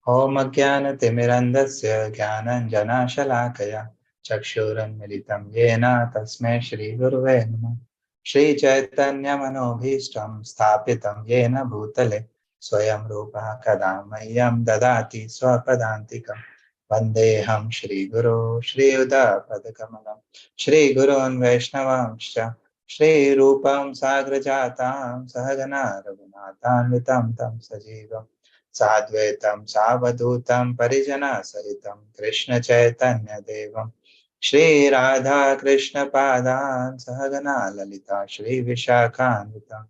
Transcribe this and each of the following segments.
Om Ajnana-timirandasya Jnananjana-shalakaya Chakshuranmilitam Yena Tasmai Shri Gurave Namah. Shri Chaitanya Manobhishtam Sthapitam Yena Bhutale Swayam Rupa Kadamayyam Dadati Swapadantikam Vandeham Shri Guru Shri Uda Padakamalam Shri Gurun Vaishnavamscha Shri Rupam Sagrajatam Sahagana Raghunatham Tam Sajivam Sadvaitam Savadutam Parijana Sahitam Krishna Chaitanya Devam Shri Radha Krishna Padan Sahagana Lalita Shri Vishakhanvitam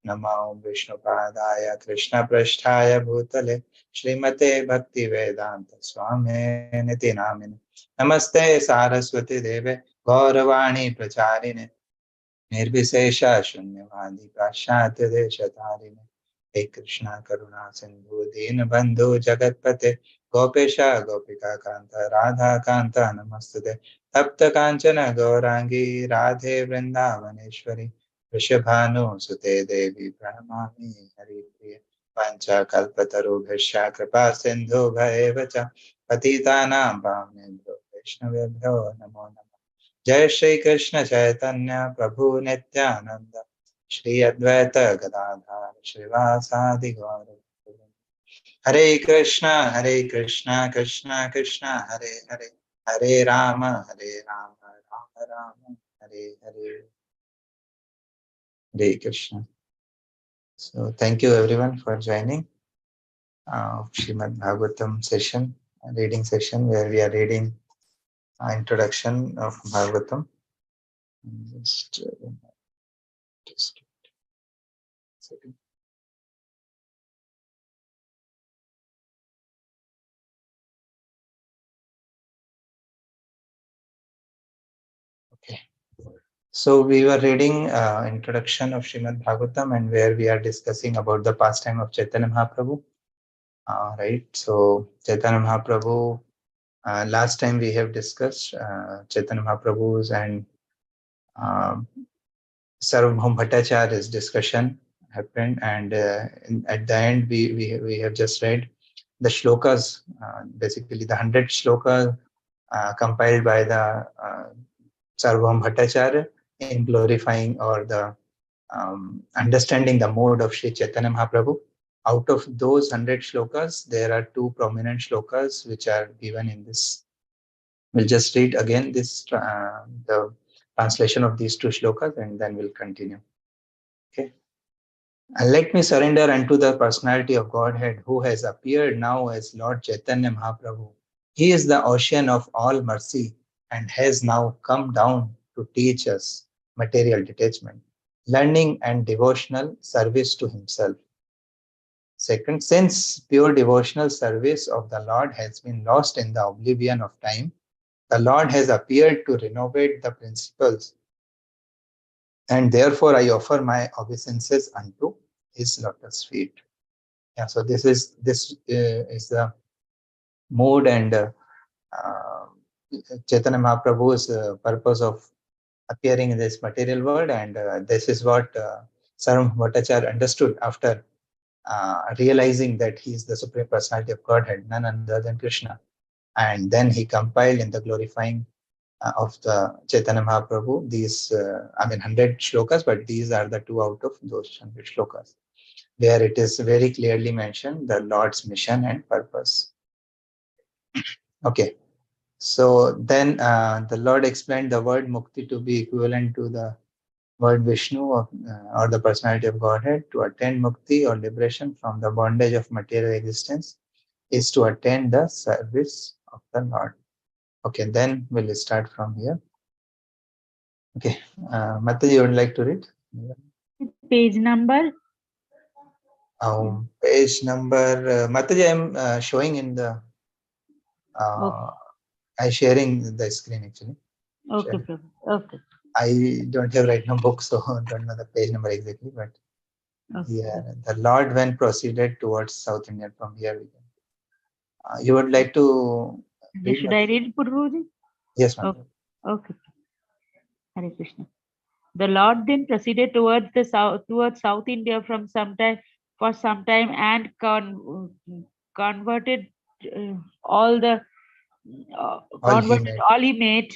Namo Vishnu Padaya Krishna Prasthaya Bhutale Srimate Bhakti Vedanta Swami Niti Namine Namaste Saraswati Deve Gauravani Pracharine Nirvisesha Shunyavadi Paschatya Deshatarine He Krishna Karuna Sindhu Deen Bandhu Jagatpate Gopesha Gopika Kanta Radha Kanta Namaste Tapta Kanchana Gaurangi Radhe Vrindavaneshwari Vrishabhanu Sute Devi Pranamami Hari Priya Pancha Kalpataru Bhishya Kripa Sindhu Bhaevacha Patitanam Pavnebhyo Vaishnavebhyo Namo Namo Jai Shri Krishna Chaitanya Prabhu Nityananda Shri Advaita Gadadhar Srivasadi Gaura Hare Krishna Krishna Krishna Hare Hare Hare Rama Rama Rama Hare Hare Hare Krishna. So thank you everyone for joining Srimad Bhagavatam session, reading session where we are reading introduction of Bhagavatam. Just a second. Okay. So we were reading introduction of Srimad Bhagavatam, and where we are discussing about the pastime of Chaitanya Mahaprabhu. Right. So Chaitanya Mahaprabhu, last time we have discussed Chaitanya Mahaprabhu's and Sarvabhaum Bhattacharya's discussion happened, and at the end we have just read the shlokas, basically the 100 shlokas compiled by the Sarvabhaum Bhattacharya in glorifying or the understanding the mode of Sri Chaitanya Mahaprabhu. Out of those 100 shlokas, there are two prominent shlokas which are given in this. We'll just read again this the translation of these two shlokas, and then we'll continue. Okay. And let me surrender unto the personality of Godhead, who has appeared now as Lord Chaitanya Mahaprabhu. He is the ocean of all mercy and has now come down to teach us material detachment, learning and devotional service to himself. Second, since pure devotional service of the Lord has been lost in the oblivion of time, the Lord has appeared to renovate the principles, and therefore I offer my obeisances unto his lotus feet. Yeah, so this is the mood and Chaitanya Mahaprabhu's purpose of appearing in this material world, and this is what Sarvabhaum Bhattacharya understood after realizing that he is the Supreme Personality of Godhead, none other than Krishna. And then he compiled in the glorifying of the Chaitanya Mahaprabhu these, 100 shlokas, but these are the two out of those 100 shlokas, where it is very clearly mentioned the Lord's mission and purpose. Okay. So then the Lord explained the word mukti to be equivalent to the word Vishnu or the personality of Godhead. To attain mukti or liberation from the bondage of material existence is to attain the service of the Lord. Okay, then we'll start from here. Okay, Mataji, you would like to read? Page number? Page number, Mataji, I'm showing in the, Okay. I'm sharing the screen actually. Okay, Prabhu. Okay. I don't have right now book, so I don't know the page number exactly, but okay. Yeah, the Lord when proceeded towards South India from here. You would like to read? Should I read, Prabhuji? Yes, ma'am. Okay. Hare Krishna. The Lord then proceeded towards the south, towards South India for some time, and converted all the All he converted made. all he made.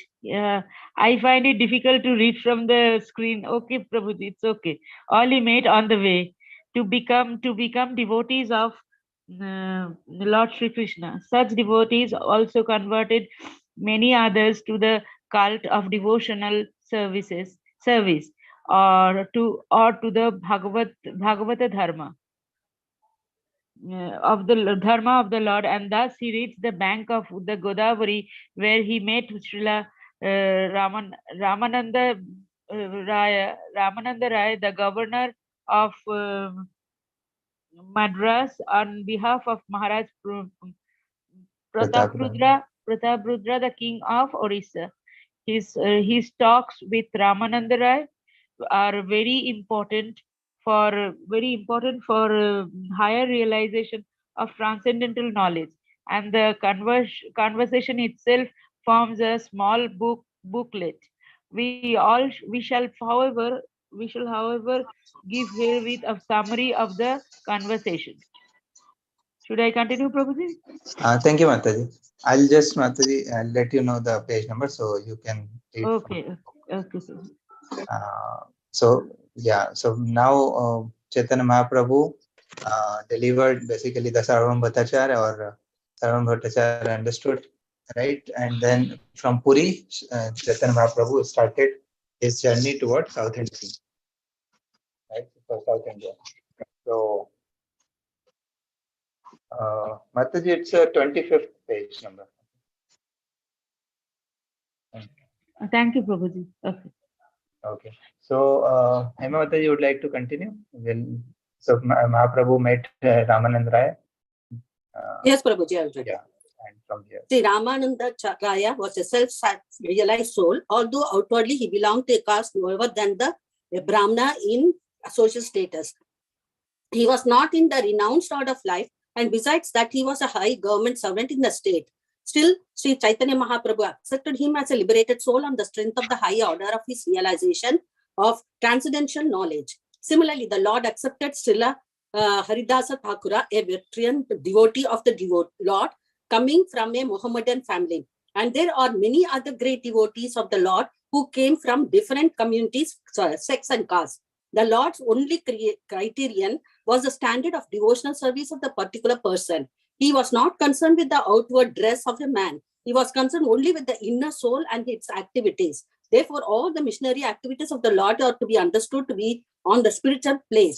I find it difficult to read from the screen. Okay, Prabhuji, it's okay. All he made on the way to become devotees of Lord Shri Krishna. Such devotees also converted many others to the cult of devotional service, or to the Bhagavata dharma, of the dharma of the Lord, and thus he reached the bank of the Godavari, where he met Srila Ramananda Ramananda Rai, the governor of Madras, on behalf of Maharaj Pratap. Prataprudra, the king of Orissa. His talks with Ramananda Rai are very important for higher realization of transcendental knowledge, and the conversation itself forms a small booklet. We shall however give herewith a summary of the conversation. Should I continue, Prabhuji? Thank you, Mataji. I'll just, Mataji, let you know the page number so you can read from. Okay, okay, Prabhuji. So yeah, so now Chaitanya Mahaprabhu delivered basically the Sarvam Bhattacharya, or Sarvam Bhattacharya understood, right? And then from Puri, Chaitanya Mahaprabhu started his journey towards South India, right? For South India. So Mataji, it's a 25th page number. Thank you, Prabhuji. Okay. Okay. So Hema Mataji, you would like to continue? So Mahaprabhu met Ramanand Rai. Yes, Prabhuji, I will read. Yeah, and from here. Sri Ramananda Raya was a self-realized soul, although outwardly he belonged to a caste lower than the Brahmana in social status. He was not in the renounced order of life, and besides that, he was a high government servant in the state. Still, Sri Chaitanya Mahaprabhu accepted him as a liberated soul on the strength of the high order of his realization of transcendental knowledge. Similarly, the Lord accepted Srila Haridasa Thakura, a veteran devotee of the Lord, coming from a Mohammedan family. And there are many other great devotees of the Lord who came from different communities, sects and castes. The Lord's only criterion was the standard of devotional service of the particular person. He was not concerned with the outward dress of a man. He was concerned only with the inner soul and its activities. Therefore, all the missionary activities of the Lord are to be understood to be on the spiritual plane.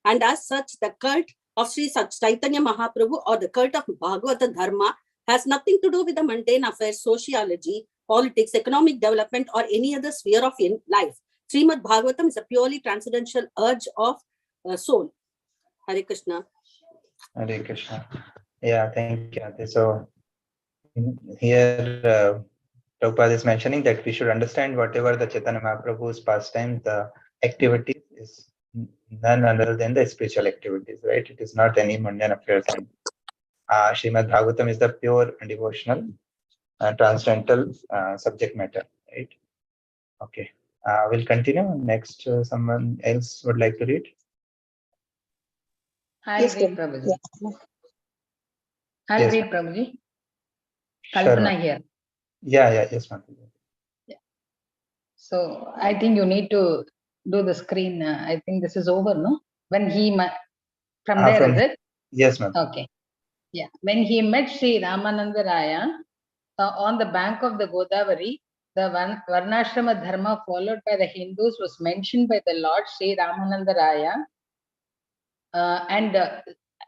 And as such, the cult of Sri Chaitanya Mahaprabhu, or the cult of Bhagavata Dharma, has nothing to do with the mundane affairs, sociology, politics, economic development, or any other sphere of life. Srimad Bhagvatam is a purely transcendental urge of soul. Hare Krishna. Hare Krishna. Yeah, thank you. So here Prabhupada is mentioning that we should understand whatever the Chaitanya Mahaprabhu's pastime, the activity is none other than the spiritual activities, right? It is not any mundane affairs. And Srimad Bhagavatam is the pure and devotional, transcendental subject matter, right? Okay. We'll continue. Next, someone else would like to read. I'll read, Prabhuji. I'll read, Prabhuji. Kalpana Sure, here. Yeah, yes, ma'am. Yeah. So I think you need to do the screen. I think this is over, no? When he from there, is it? Yes, ma'am. Okay. Yeah. When he met Sri Ramananda Raya on the bank of the Godavari, the Varnashrama Dharma followed by the Hindus was mentioned by the Lord Sri Ramananda Raya.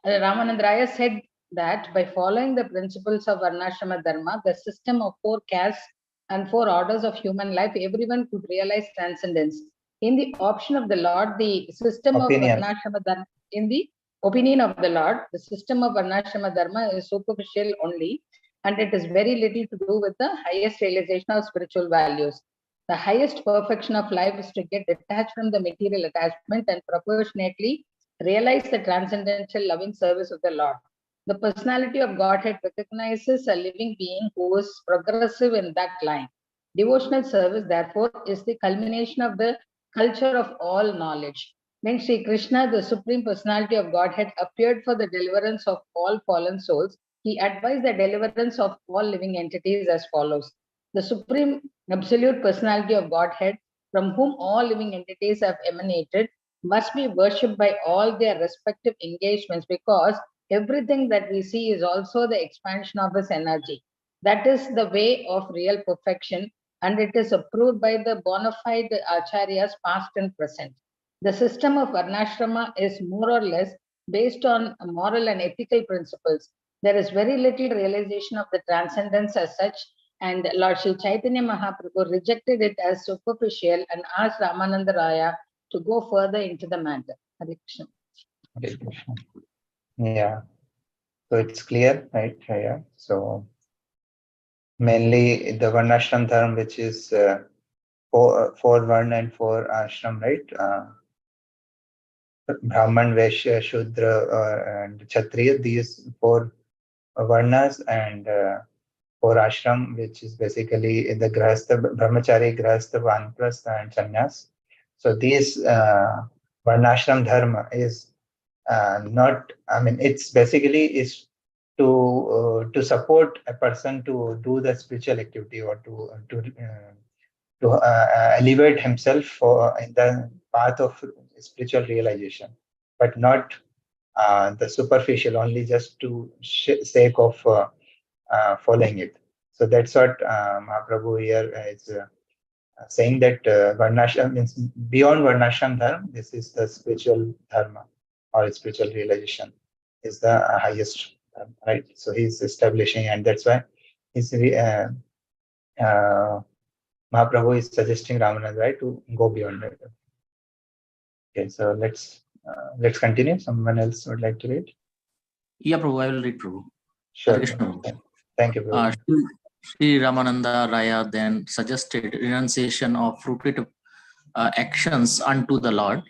Ramananda Raya said that by following the principles of Varnashrama Dharma, the system of 4 castes and 4 orders of human life, everyone could realize transcendence. In the option of the Lord, the system of Varnashrama Dharma, in the opinion of the Lord, the system of Varnashrama Dharma is superficial only, and it is very little to do with the highest realization of spiritual values. The highest perfection of life is to get detached from the material attachment and proportionately realize the transcendental loving service of the Lord. The personality of Godhead recognizes a living being who is progressive in that line. Devotional service, therefore, is the culmination of the culture of all knowledge. When Sri Krishna, the Supreme Personality of Godhead, appeared for the deliverance of all fallen souls, he advised the deliverance of all living entities as follows. The Supreme Absolute Personality of Godhead, from whom all living entities have emanated, must be worshipped by all their respective engagements, because everything that we see is also the expansion of his energy. That is the way of real perfection, and it is approved by the bona fide acharyas past and present. The system of Varnashrama is more or less based on moral and ethical principles. There is very little realization of the transcendence as such, and Lord Sri Chaitanya Mahaprabhu rejected it as superficial and asked Ramananda Raya to go further into the matter. Hare Krishna. Hare Krishna. Yeah. So it's clear, right? Yeah. So mainly the Varnashram Dharma, which is four Varna and four Ashram, right? Brahman, Vaishya, Shudra, and Kshatriya, these four Varnas, and four Ashram, which is basically the Grahastha, Brahmachari, Grahastha, Vanprastha, and Sannyas. So these Varnashram Dharma is not, I mean, it's basically is to support a person to do the spiritual activity, or to elevate himself in the path of spiritual realization, but not the superficial, only just to sake of following it. So that's what Mahaprabhu here is saying, that Varnashram means beyond Varnashram Dharma, this is the spiritual Dharma, or spiritual realization is the highest, right? So he's establishing, and that's why he's Mahaprabhu is suggesting Ramananda, right, to go beyond it. Okay, so let's continue. Someone else would like to read? Yeah, Prabhu, I will read, Prabhu. Sure. Hare Krishna, Prabhu. Thank you, Prabhu. Sri Ramananda Raya then suggested renunciation of fruitive actions unto the Lord.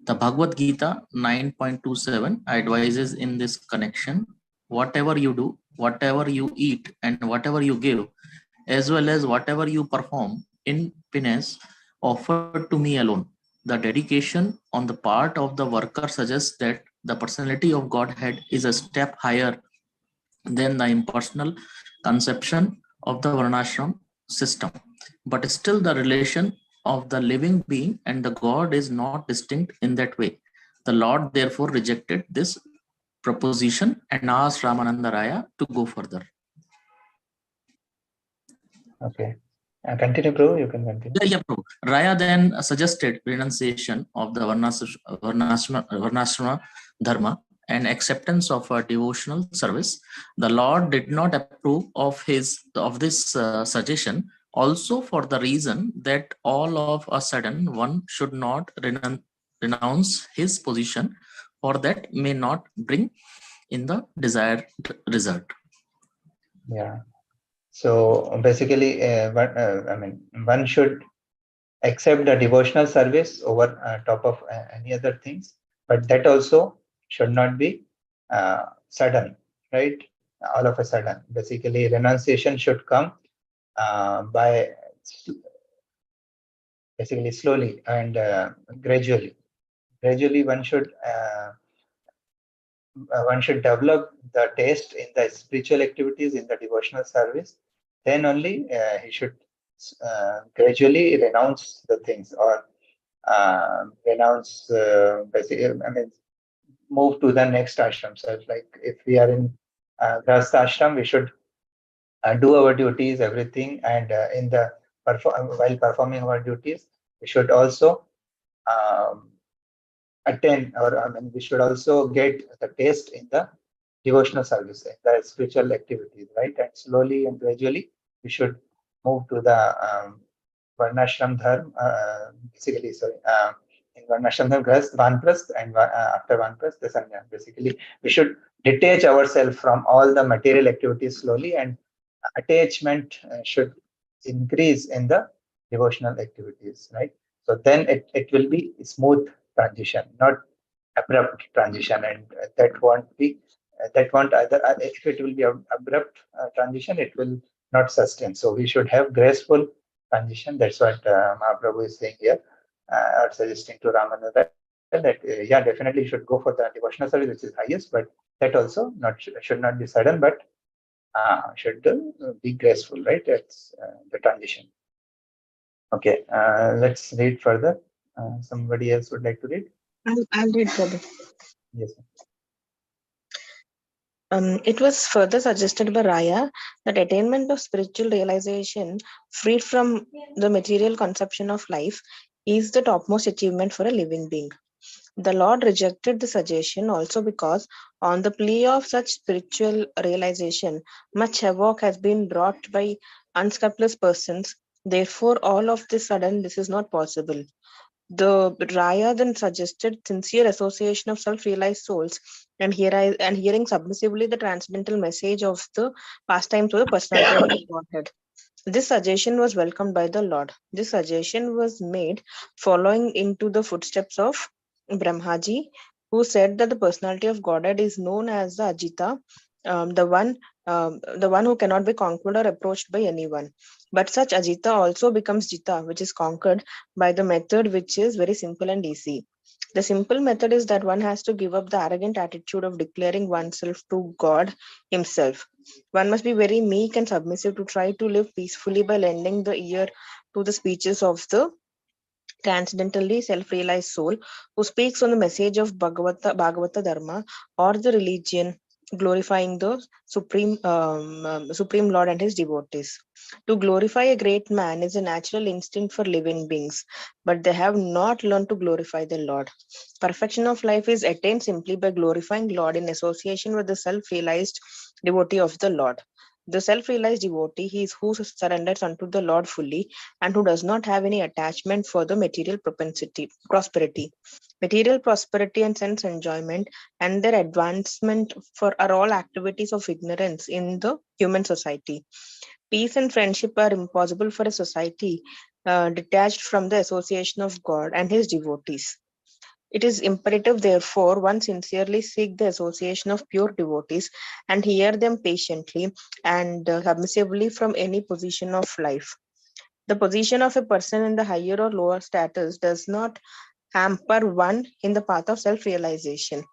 The Bhagavad Gita 9.27 advises in this connection: whatever you do, whatever you eat, and whatever you give, as well as whatever you perform in penance, offered to me alone. The dedication on the part of the worker suggests that the personality of Godhead is a step higher than the impersonal conception of the Varnashram system. But still, the relation of the living being and the God is not distinct in that way. The Lord therefore rejected this proposition and asked Ramananda Raya to go further. Okay. Continue, Prabhu. You can continue. Yeah, Prabhu. Raya then suggested renunciation of the Varnashrama Dharma and acceptance of a devotional service. The Lord did not approve of this suggestion, also for the reason that all of a sudden one should not renounce his position, for that may not bring in the desired result. Yeah. So basically, one should accept the devotional service over top of any other things, but that also should not be sudden, right? All of a sudden. Basically, renunciation should come by basically slowly and gradually. Gradually, one should develop the taste in the spiritual activities, in the devotional service. Then only he should gradually renounce the things, or renounce basically, move to the next ashram. So like if we are in Grahastha ashram, we should do our duties, everything, and while performing our duties, we should also attend, or we should also get the taste in the devotional service, the spiritual activities, right? And slowly and gradually, we should move to the Varnashram Dharma, basically, sorry, in Varnashram Dharma, Vanprasth, and after Vanprasth, the Sannyas. Basically, we should detach ourselves from all the material activities slowly, and attachment should increase in the devotional activities, right? So then it will be smooth transition, not abrupt transition, and that won't either. If it will be abrupt transition, it will not sustain. So we should have graceful transition. That's what Mahaprabhu is saying here, or suggesting to Ramananda that yeah, definitely you should go for the devotional service, which is highest, but that also should not be sudden, but should be graceful, right? That's the transition. Okay, let's read further. Somebody else would like to read? I'll read, Prabhu. Yes. It was further suggested by Raya that attainment of spiritual realization, freed from the material conception of life, is the topmost achievement for a living being. The Lord rejected the suggestion also because, on the plea of such spiritual realization, much havoc has been brought by unscrupulous persons. Therefore, all of this sudden, this is not possible. The Raya then suggested sincere association of self-realized souls and hearing submissively the transcendental message of the pastime to the personality of the Godhead. This suggestion was welcomed by the Lord. This suggestion was made following into the footsteps of Brahmaji, who said that the personality of Godhead is known as the Ajita, the one who cannot be conquered or approached by anyone. But such Ajita also becomes Jita, which is conquered by the method which is very simple and easy. The simple method is that one has to give up the arrogant attitude of declaring oneself to God Himself. One must be very meek and submissive to try to live peacefully by lending the ear to the speeches of the transcendentally self-realized soul who speaks on the message of Bhagavata Dharma or the religion, glorifying the Supreme Lord and his devotees. To glorify a great man is a natural instinct for living beings, but they have not learned to glorify the Lord. Perfection of life is attained simply by glorifying Lord in association with the self-realized devotee of the Lord. The self-realized devotee, he is who surrenders unto the Lord fully and who does not have any attachment for the material prosperity. Material prosperity and sense enjoyment and their advancement are all activities of ignorance in the human society. Peace and friendship are impossible for a society detached from the association of God and his devotees. It is imperative, therefore, one sincerely seek the association of pure devotees and hear them patiently and submissively from any position of life. The position of a person in the higher or lower status does not hamper one in the path of self-realization.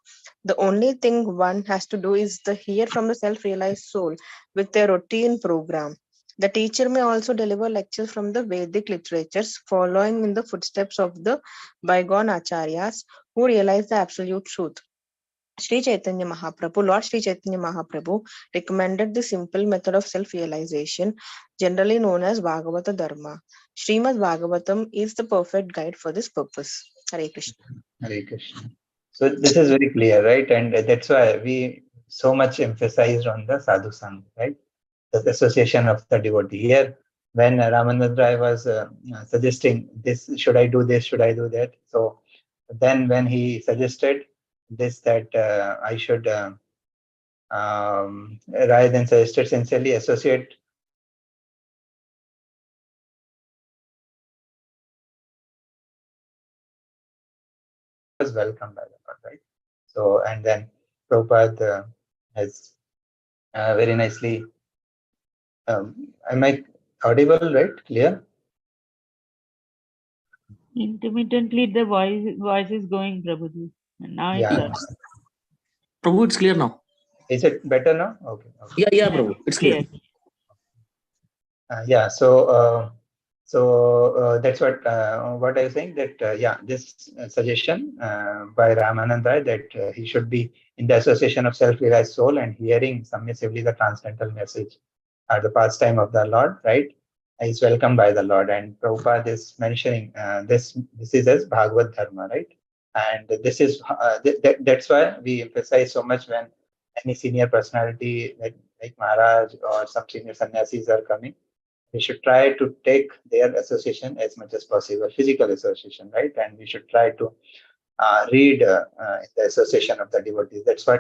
The only thing one has to do is to hear from the self-realized soul with a routine program. The teacher may also deliver lectures from the Vedic literatures, following in the footsteps of the bygone acharyas who realized the absolute truth. Sri Chaitanya Mahaprabhu, Lord Sri Chaitanya Mahaprabhu recommended the simple method of self-realization, generally known as Bhagavata Dharma. Srimad Bhagavatam is the perfect guide for this purpose. Hare Krishna. Hare Krishna. So this is very clear, right? And that's why we so much emphasized on the sadhu sang, right? The association of the devotee. Here, when Ramananda Rai was suggesting this, should I do this, should I do that? So then when he suggested this, that I should, Rai then suggested sincerely associate was welcomed by the Lord, right? So, and then Prabhupada has very nicely, am I audible, right? Clear? Intermittently, the voice is going, Prabhuji. And now it's Yeah. on. Prabhu, it's clear now. Is it better now? Okay. Yeah, Prabhu, it's clear. Yeah. So that's what I was saying, that yeah, this suggestion by Ramananda that he should be in the association of self-realized soul and hearing submissively the transcendental message at the pastime of the Lord, right, is welcomed by the Lord. And Prabhupada is mentioning this is as Bhagavad Dharma, right? And this is that's why we emphasize so much when any senior personality like Maharaj or some senior sannyasis are coming. We should try to take their association as much as possible, physical association, right? And we should try to read the association of the devotees. That's why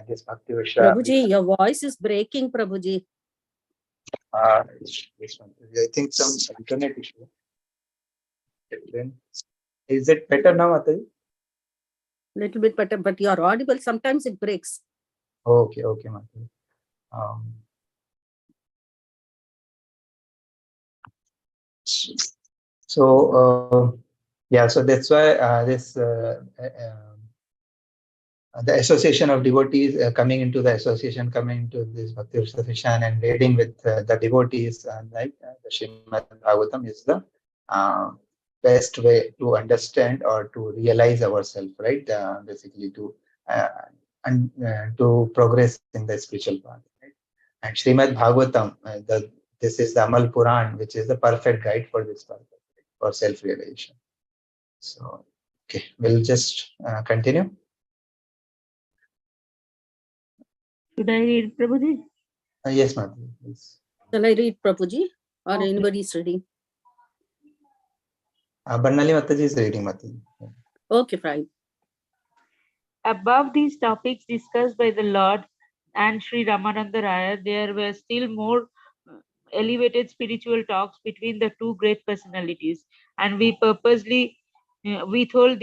this Bhakti Vriksha. Prabhuji, your voice is breaking, Prabhuji. This one. I think some internet issue. Is it better now, Ataji? Little bit better, but you are audible. Sometimes it breaks. Okay, Mataji. So yeah, so that's why the association of devotees coming into the association, coming into this Bhakti Association and reading with the devotees, like the Srimad Bhagavatam is the best way to understand or to realize ourselves, right? Basically uh, to progress in the spiritual path. Right? And Srimad Bhagavatam, this is the Amal Puran, which is the perfect guide for this purpose, for self-realization. So, okay, we'll just continue. Should I read, Prabhuji? Yes, ma'am. Yes. Shall I read, Prabhuji? Or Okay. anybody is reading? Barnali Mataji is reading, Mataji. Okay, fine. Above these topics discussed by the Lord and Sri Ramananda Raya, there were still more elevated spiritual talks between the two great personalities, and we purposely withhold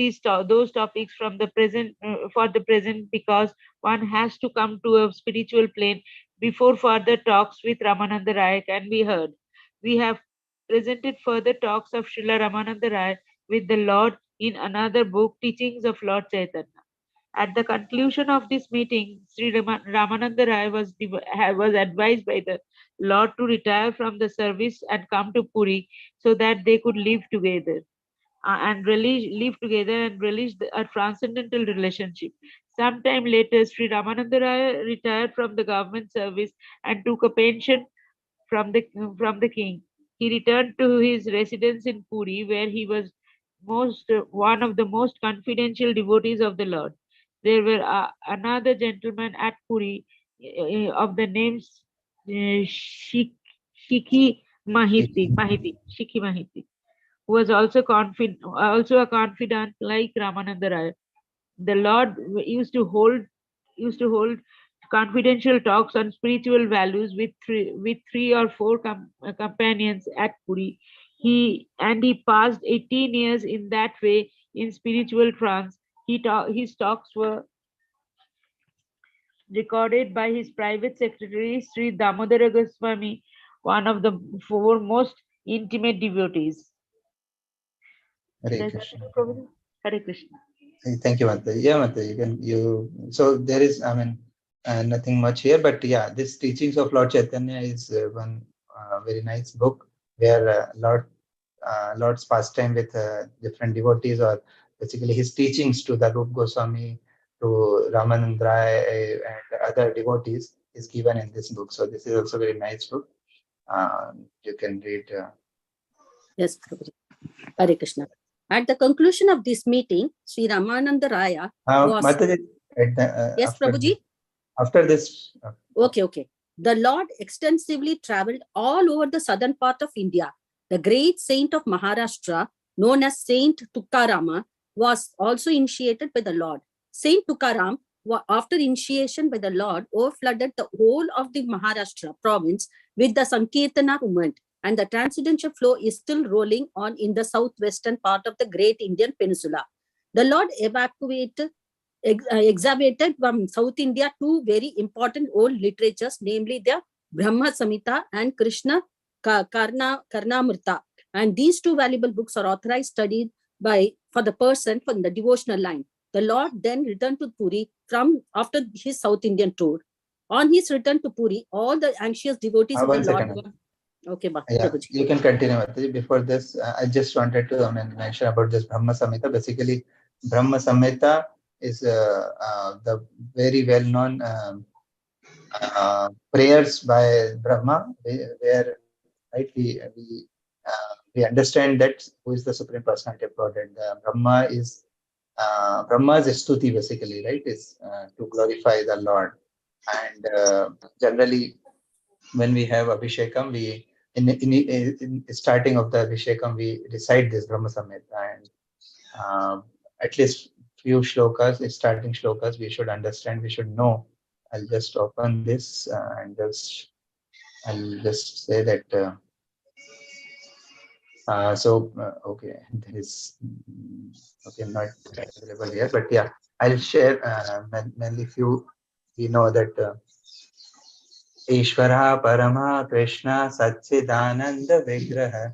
those topics from the present for the present, because one has to come to a spiritual plane before further talks with Ramananda Raya can be heard. We have presented further talks of Srila Ramananda Raya with the Lord in another book, Teachings of Lord Chaitanya. At the conclusion of this meeting, Sri Ramananda Rai was advised by the Lord to retire from the service and come to Puri so that they could live together and relish a transcendental relationship. Sometime later, Sri Ramananda Rai retired from the government service and took a pension from the king. He returned to his residence in Puri, where he was one of the most confidential devotees of the Lord. There were another gentleman at Puri of the names Shikhi Mahiti, who was also a confidant like Ramananda Rai. The Lord used to hold confidential talks on spiritual values with three or four companions at Puri. He passed 18 years in that way in spiritual trance. His talks were recorded by his private secretary Sri Damodara Goswami, one of the four most intimate devotees. Hare Krishna. Hare Krishna. Thank you, Mataji. Yeah, Mataji, so there is, I mean, nothing much here, but yeah, this Teachings of Lord Chaitanya is one very nice book where Lord's pastime with different devotees, or basically his teachings to the Rup Goswami, to Ramanand Rai, and other devotees is given in this book. So this is also a very nice book. You can read. Yes, Prabhuji. Hare Krishna. At the conclusion of this meeting, Sri Ramananda Raya was... Mataji, yes, Prabhuji? After this... Okay. The Lord extensively traveled all over the southern part of India. The great saint of Maharashtra, known as Saint Tukarama, was also initiated by the Lord. Saint Tukaram, after initiation by the Lord, overflooded the whole of the Maharashtra province with the Sankirtana movement, and the transcendental flow is still rolling on in the southwestern part of the great Indian peninsula. The Lord excavated from South India two very important old literatures, namely the Brahma Samhita and Krishna Karnamrita. And these two valuable books are authorized studied for the person from the devotional line. The Lord then returned to Puri after his South Indian tour. On his return to Puri, all the anxious devotees of the Lord... Okay, yeah, you can continue, Mataji. Before this, I just wanted to mention about this Brahma Samhita. Basically, Brahma Samhita is the very well-known prayers by Brahma, where right we understand that who is the Supreme Personality of Godhead. Brahma's stuti, basically, right, is to glorify the Lord. And generally, when we have Abhishekam, we in starting of the Abhishekam, we recite this Brahma Samhita, and at least few shlokas, starting shlokas, we should understand, we should know. I'll just open this and I'll just say that. Okay, there is not available here, but yeah, I'll share mainly few. We know that Ishvara Parama Krishna Satchidananda Vigraha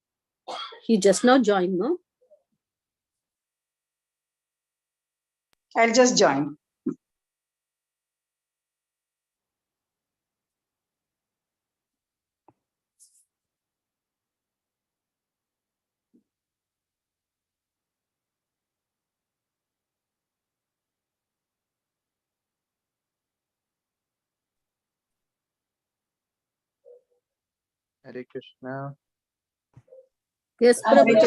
He just now joined, no? I'll just join. Hare Krishna. Yes, Prabhuji.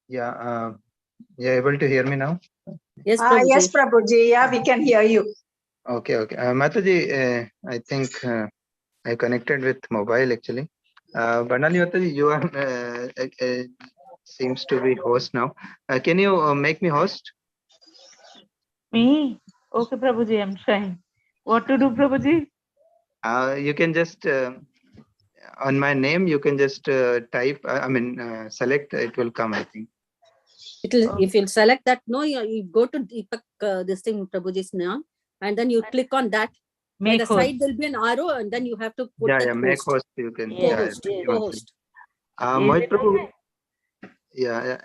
Yeah, you're able to hear me now? Yes, Prabhuji. Yes, Prabhuji. Yeah, we can hear you. Okay. Mataji, I think I connected with mobile actually. Banali Mataji, you are seems to be host now. Can you make me host? Me? Okay, Prabhuji, I'm trying. What to do, Prabhuji? You can just on my name. You can just type. Select. It will come. I think. If you select that, no, you go to Deepak, this thing, Prabhuji's name, and then you click on that. By the side, there'll be an arrow, and then you have to put that make host. host. You can. Co-host. Co-host. Mohit Prabhu.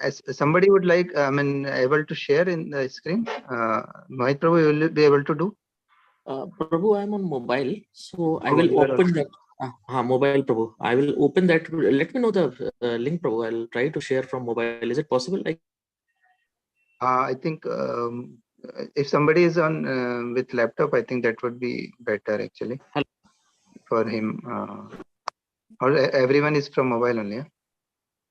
As somebody would like, able to share in the screen. Mohit Prabhu, you will be able to do. Prabhu, I'm on mobile, so I will open that. Mobile, Prabhu. I will open that. Let me know the link, Prabhu. I'll try to share from mobile. Is it possible? I think if somebody is on with laptop, I think that would be better actually. Hello. For him. Or everyone is from mobile only.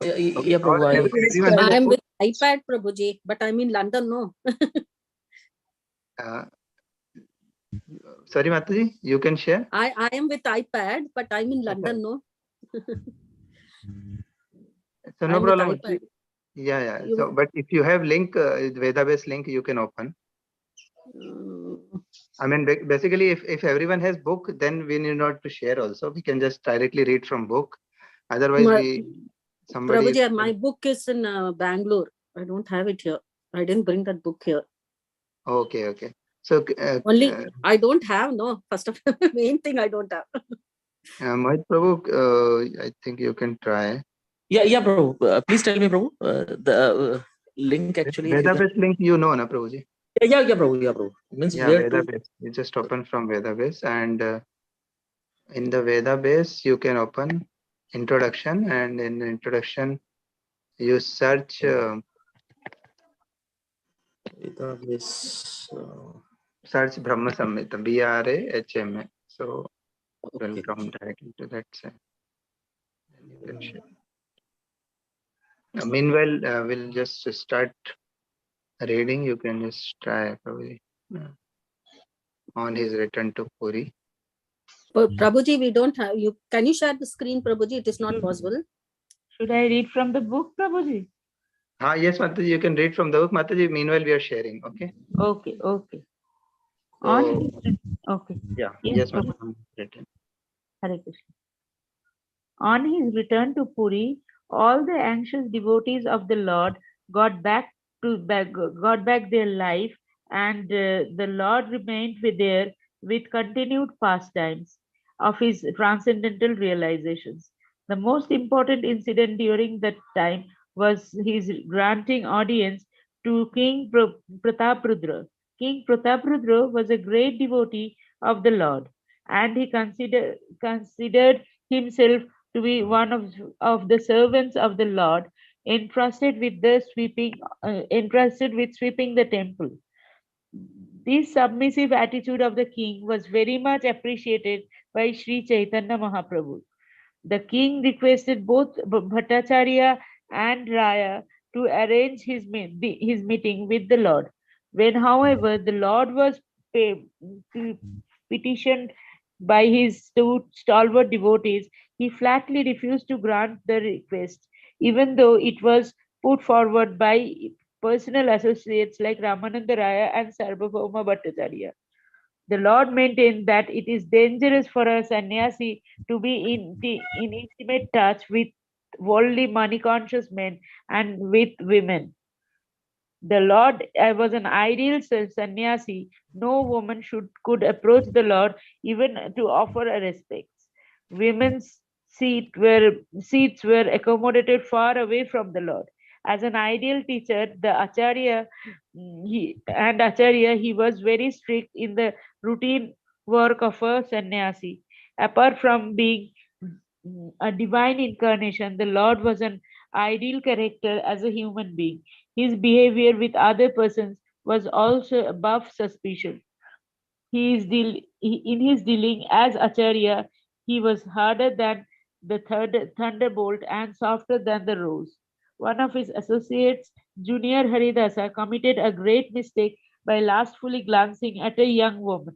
Yeah, Prabhu. I am with iPad, Prabhuji, but I'm in London, no. Sorry, Mataji, you can share. I am with iPad, but I'm in London, no. So no problem. Yeah. So, but if you have link, Veda-based link, you can open. I mean, basically, if everyone has book, then we need not to share also. We can just directly read from book. Otherwise, Prabhuji, my book is in Bangalore. I don't have it here. I didn't bring that book here. Okay. So only I don't have, no. First of all, main thing I don't have. Mohit Prabhu, I think you can try. Yeah, Prabhu. Please tell me, Prabhu. The link actually. Veda-based link, you know, na Prabhuji? Yeah, Prabhu. Means where Veda-based. You just open from Veda-based, and in the Veda-base, you can open introduction, and in the introduction, you search search Brahma Samhita, BRAHMA. So it will come directly to that side. You can share. Meanwhile, we'll just start reading. You can just try probably on his return to Puri. Prabhuji, we don't have you. Can you share the screen, Prabhuji? It is not possible. Should I read from the book, Prabhuji? Yes, Mataji, you can read from the book. Mataji, meanwhile, we are sharing. Okay. Okay. So, okay. Yeah. Yes, Mataji. Hare Krishna. On his return to Puri, all the anxious devotees of the Lord got back their life, and the Lord remained with continued pastimes of his transcendental realizations. The most important incident during that time was his granting audience to King Prataprudra. King Prataprudra was a great devotee of the Lord, and he considered himself to be one of the servants of the Lord, entrusted with sweeping the temple. This submissive attitude of the king was very much appreciated by Sri Chaitanya Mahaprabhu. The king requested both Bhattacharya and Raya to arrange his meeting with the Lord. When, however, the Lord was petitioned by his stalwart devotees, he flatly refused to grant the request, even though it was put forward by personal associates like Ramananda Raya and Sarvabhauma Bhattacharya. The Lord maintained that it is dangerous for a sannyasi to be in intimate touch with worldly money conscious men and with women. The Lord was an ideal sannyasi. No woman could approach the Lord even to offer a respect. Women's seats were accommodated far away from the Lord. As an ideal teacher, the Acharya, he was very strict in the routine work of a sannyasi. Apart from being a divine incarnation, the Lord was an ideal character as a human being. His behavior with other persons was also above suspicion. In his dealing as Acharya, he was harder than the thunderbolt and softer than the rose. One of his associates, Junior Haridasa, committed a great mistake by lustfully glancing at a young woman.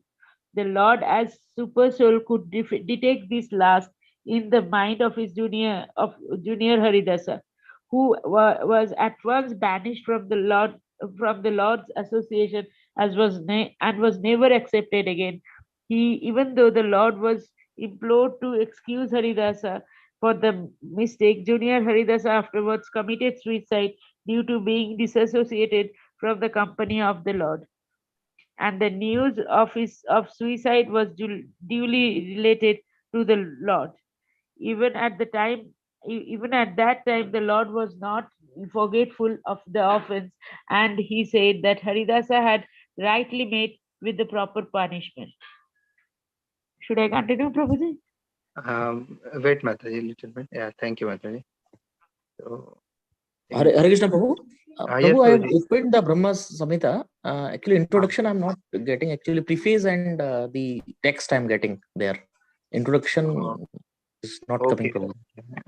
The Lord, as super soul, could detect this last in the mind of his junior Haridasa, who was at once banished from the Lord's association and was never accepted again. Even though the Lord was implored to excuse Haridasa for the mistake, Junior Haridasa afterwards committed suicide due to being disassociated from the company of the Lord, and the news of suicide was duly related to the Lord. Even at the time, even at that time, the Lord was not forgetful of the offense, and he said that Haridasa had rightly met with the proper punishment. Should I continue, Prabhuji? Wait, Mataji, little bit. Yeah, thank you, Mataji. So, Hare Krishna Prabhu. yes, Prabhu, I have Prabhuji. opened the Brahma Samhita. Actually, introduction I'm not getting. Actually, preface and the text I'm getting there. Introduction is not coming, Okay. Prabhu.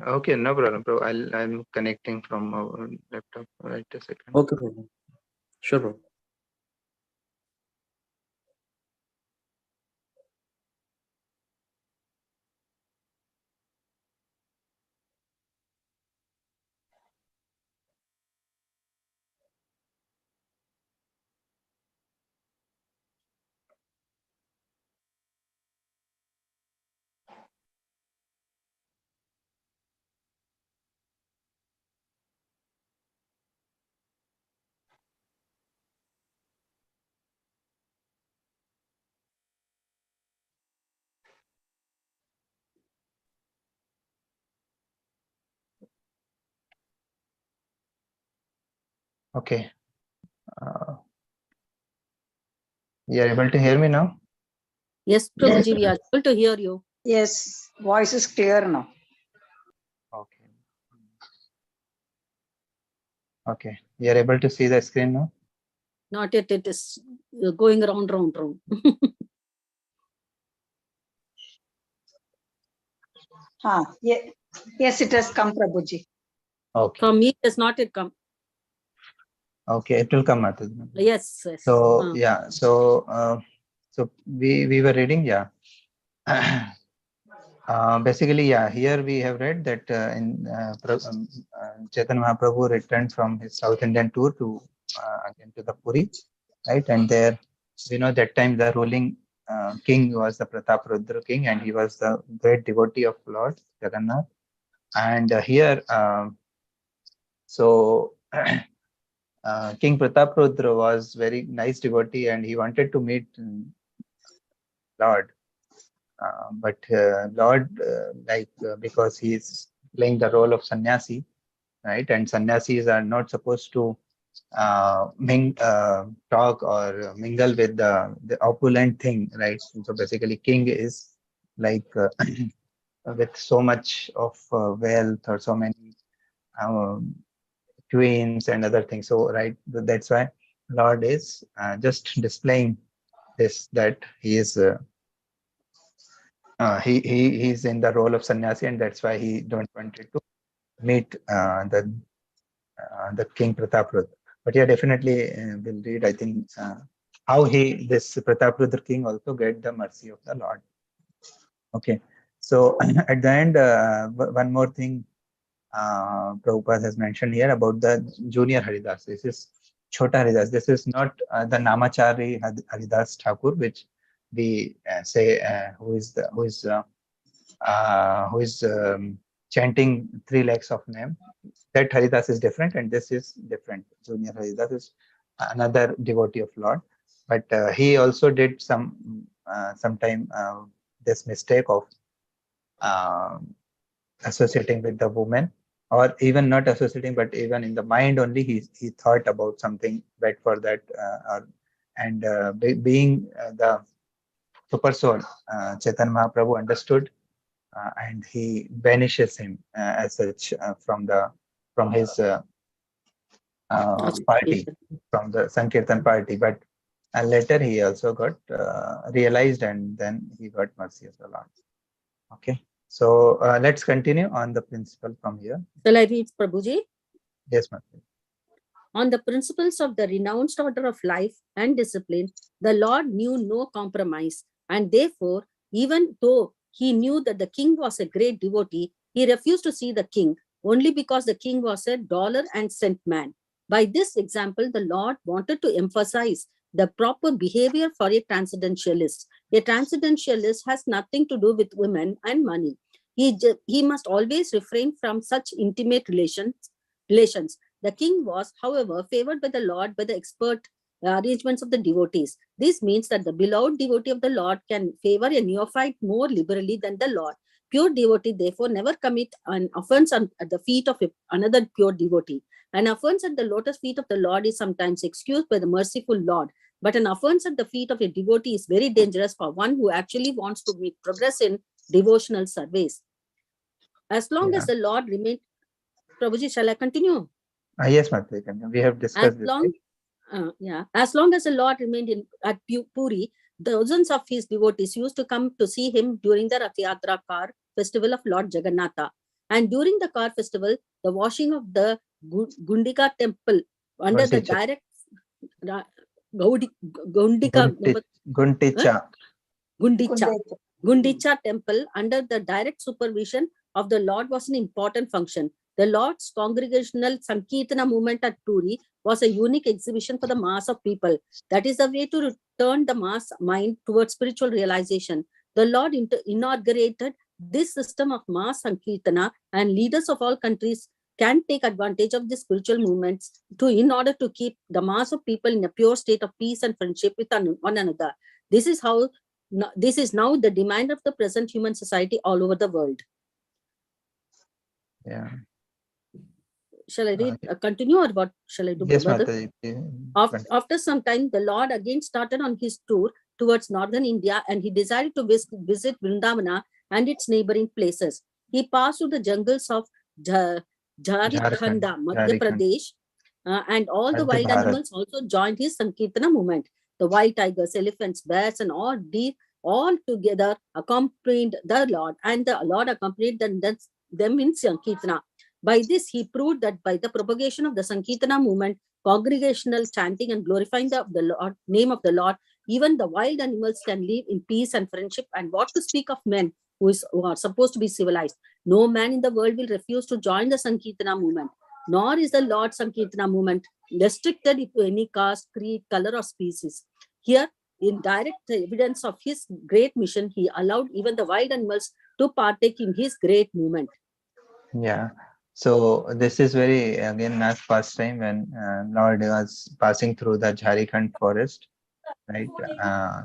Okay, no problem, bro. I'm connecting from our laptop. Right, a second. Okay, Prabhu. Sure, Prabhu. Okay. You are able to hear me now? Yes, Prabhuji, we are able to hear you. Yes, voice is clear now. Okay. Okay. You are able to see the screen now? Not yet, it is going round. Yes, it has come, Prabhuji. Okay. From me, it has not yet come. Okay, it will come, Mataji. Yes. So yeah, so we were reading, yeah. Basically, yeah, here we have read that Chaitanya Mahaprabhu returned from his South Indian tour to again to the Puri, right? And there, we know that time the ruling king was the Prataparudra king, and he was the great devotee of Lord Jagannath. And here, so King Prataparudra was very nice devotee, and he wanted to meet Lord. But Lord, because he is playing the role of sannyasi, right? And sannyasis are not supposed to talk or mingle with the opulent thing, right? So basically, king is like with so much of wealth or so many um, queens and other things. So right, that's why Lord is just displaying this, that he is. He's in the role of sannyasi, and that's why he don't wanted to meet the King Prataparudra. But yeah, definitely we'll read. I think how this Prataparudra king also get the mercy of the Lord. Okay, so at the end, one more thing Prabhupada has mentioned here about the junior Haridas. This is Chota Haridas. This is not the Namachari Haridas Thakur, which we say who is chanting 3 lakhs of name. That Haridas is different, and this is different. Junior Haridas is another devotee of Lord, but he also did sometime this mistake of associating with the woman, or even not associating, but even in the mind only he thought about something bad for that, and being the super soul, Chaitanya Mahaprabhu understood, and he banishes him as such from his party, from the Sankirtan party. But later he also got realized, and then he got mercy of the Lord. Okay, so let's continue on the principle from here. Shall I read, Prabhuji? Yes, Mataji. On the principles of the renounced order of life and discipline, the Lord knew no compromise, and therefore, even though he knew that the king was a great devotee, he refused to see the king only because the king was a dollar and cent man. By this example, the Lord wanted to emphasize the proper behavior for a transcendentalist. A transcendentalist has nothing to do with women and money. He must always refrain from such intimate relations. The king was, however, favored by the Lord by the expert arrangements of the devotees. This means that the beloved devotee of the Lord can favor a neophyte more liberally than the Lord. Pure devotee, therefore, never commit an offense at the feet of another pure devotee. An offense at the lotus feet of the Lord is sometimes excused by the merciful Lord, but an offense at the feet of a devotee is very dangerous for one who actually wants to make progress in devotional service. As long as the Lord remained, Prabhuji, shall I continue? Yes, Mataji, we have discussed this. As long as the Lord remained at Puri, dozens of his devotees used to come to see him during the Rath Yatra car festival of Lord Jagannatha. And during the car festival, the washing of the Gundika temple under the direct Gundicha temple under the direct supervision of the Lord was an important function. The Lord's congregational Sankirtana movement at Puri was a unique exhibition for the mass of people. That is the way to turn the mass mind towards spiritual realization. The Lord inaugurated this system of mass Sankirtana, and leaders of all countries can take advantage of the spiritual movements in order to keep the mass of people in a pure state of peace and friendship with one another. This is now the demand of the present human society all over the world. Yeah. Shall I read, continue, or what shall I do? Yes, Mataji. After some time, the Lord again started on his tour towards northern India, and he decided to visit Vrindavana and its neighboring places. He passed through the jungles of Jharikhanda, Madhya Pradesh, and all the wild animals also joined his Sankirtana movement. The wild tigers, elephants, bears, and all deer all together accompanied the Lord, and the Lord accompanied them in Sankirtana. By this, he proved that by the propagation of the Sankirtana movement, congregational chanting and glorifying the name of the Lord, even the wild animals can live in peace and friendship. And what to speak of men who are supposed to be civilized? No man in the world will refuse to join the Sankirtana movement, nor is the Lord Sankirtana movement restricted to any caste, creed, color, or species. Here, in direct evidence of his great mission, he allowed even the wild animals to partake in his great movement. Yeah. So this is very, again, nice pastime when Lord was passing through the Jharikhand forest, right?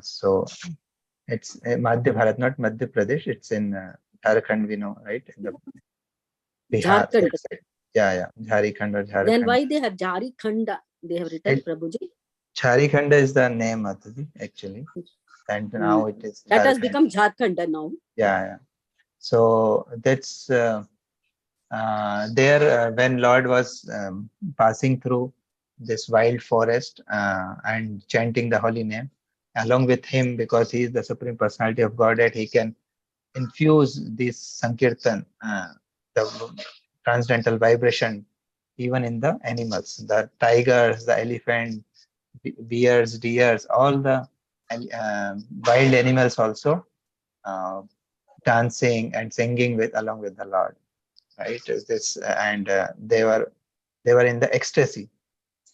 So it's Madhya Bharat, not Madhya Pradesh. It's in Jharkhand, we know, right? In the Bihar. Yeah, Jharikhand or Jharkhand. Then why they have Jharikhanda? They have written, Prabhuji. Jharikhanda is the name, Mataji, actually. And now it is that has become Jharkhanda now. Yeah. So that's there when Lord was passing through this wild forest and chanting the holy name along with him, because he is the Supreme Personality of Godhead, he can infuse this Sankirtan, the transcendental vibration, even in the animals, the tigers, the elephant, bears, deers, all the wild animals also dancing and singing along with the Lord. Right, is this, and they were in the ecstasy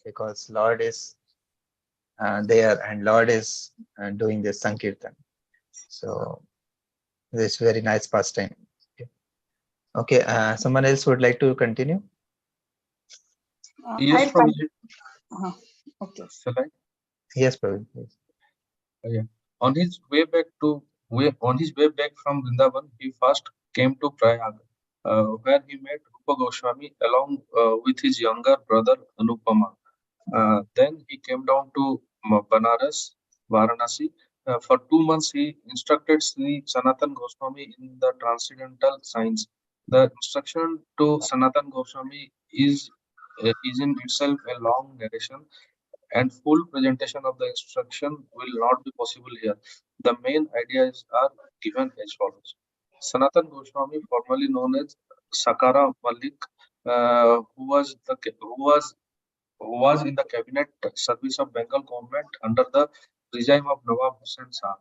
because Lord is there and Lord is doing this Sankirtan. So this very nice pastime. Okay, someone else would like to continue? Yes, Okay. Shall I? Yes, Praveen. Yes. Yeah. On his way back from Vrindavan, he first came to Prayag, where he met Rupa Goswami along with his younger brother Anupama. Then he came down to Banaras, Varanasi. For 2 months, he instructed Sri Sanatan Goswami in the transcendental science. The instruction to Sanatan Goswami is in itself a long narration, and full presentation of the instruction will not be possible here. The main ideas are given as follows. Sanatan Goswami, formerly known as Sakara Malik, who was in the cabinet service of Bengal government under the regime of Nawab Hussain Shah.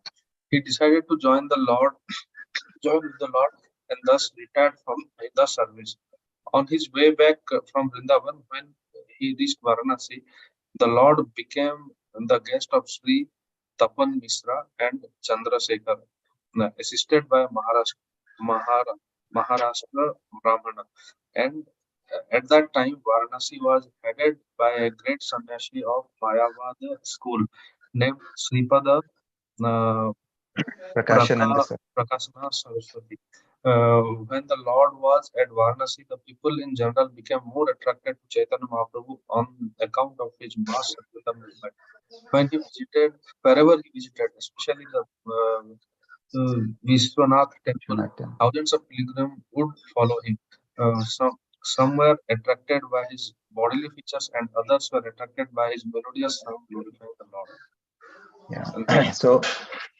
He decided to join with the Lord, and thus retired from the service. On his way back from Vrindavan, when he reached Varanasi, the Lord became the guest of Sri Tapan Misra and Chandrasekhar, assisted by Maharashtra Brahmana. And at that time, Varanasi was headed by a great sannyasi of Mayavad school named Sripada uh, Prakashananda sir. Prakasana Saraswati. When the Lord was at Varanasi, the people in general became more attracted to Chaitanya Mahaprabhu on account of his mass Sankirtan movement. When he visited, wherever he visited, especially the Vishwanath temple, Jonathan. thousands of pilgrims would follow him. Some were attracted by his bodily features, and others were attracted by his melodious sound glorifying the Lord. Yeah. So,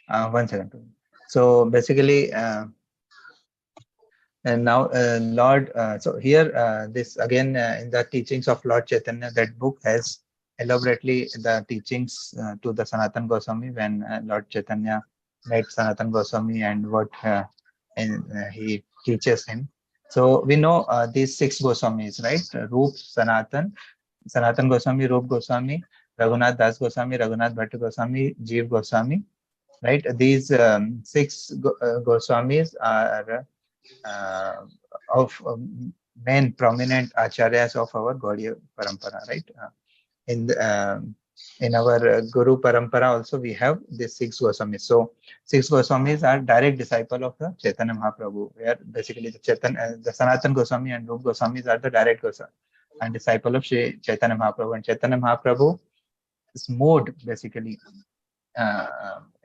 1 second. So basically, and now Lord. So here, this again in the teachings of Lord Chaitanya, that book has elaborately the teachings to the Sanatan Goswami when Lord Chaitanya met Sanatan Goswami and what he teaches him. So we know these 6 Goswamis, right? Rup, Sanatan Goswami, Rup Goswami, Raghunath Das Goswami, Raghunath Bhatta Goswami, Jeev Goswami, right? These 6 Goswamis are of main prominent acharyas of our Gaudiya Parampara, right? In our Guru Parampara also we have these 6 Goswamis. So 6 Goswamis are direct disciple of the Chaitanya Mahaprabhu, where basically the Sanatan Goswami and Rup Goswamis are the direct Goswami and disciple of Chaitanya Mahaprabhu. And Chaitanya Mahaprabhu, this mode basically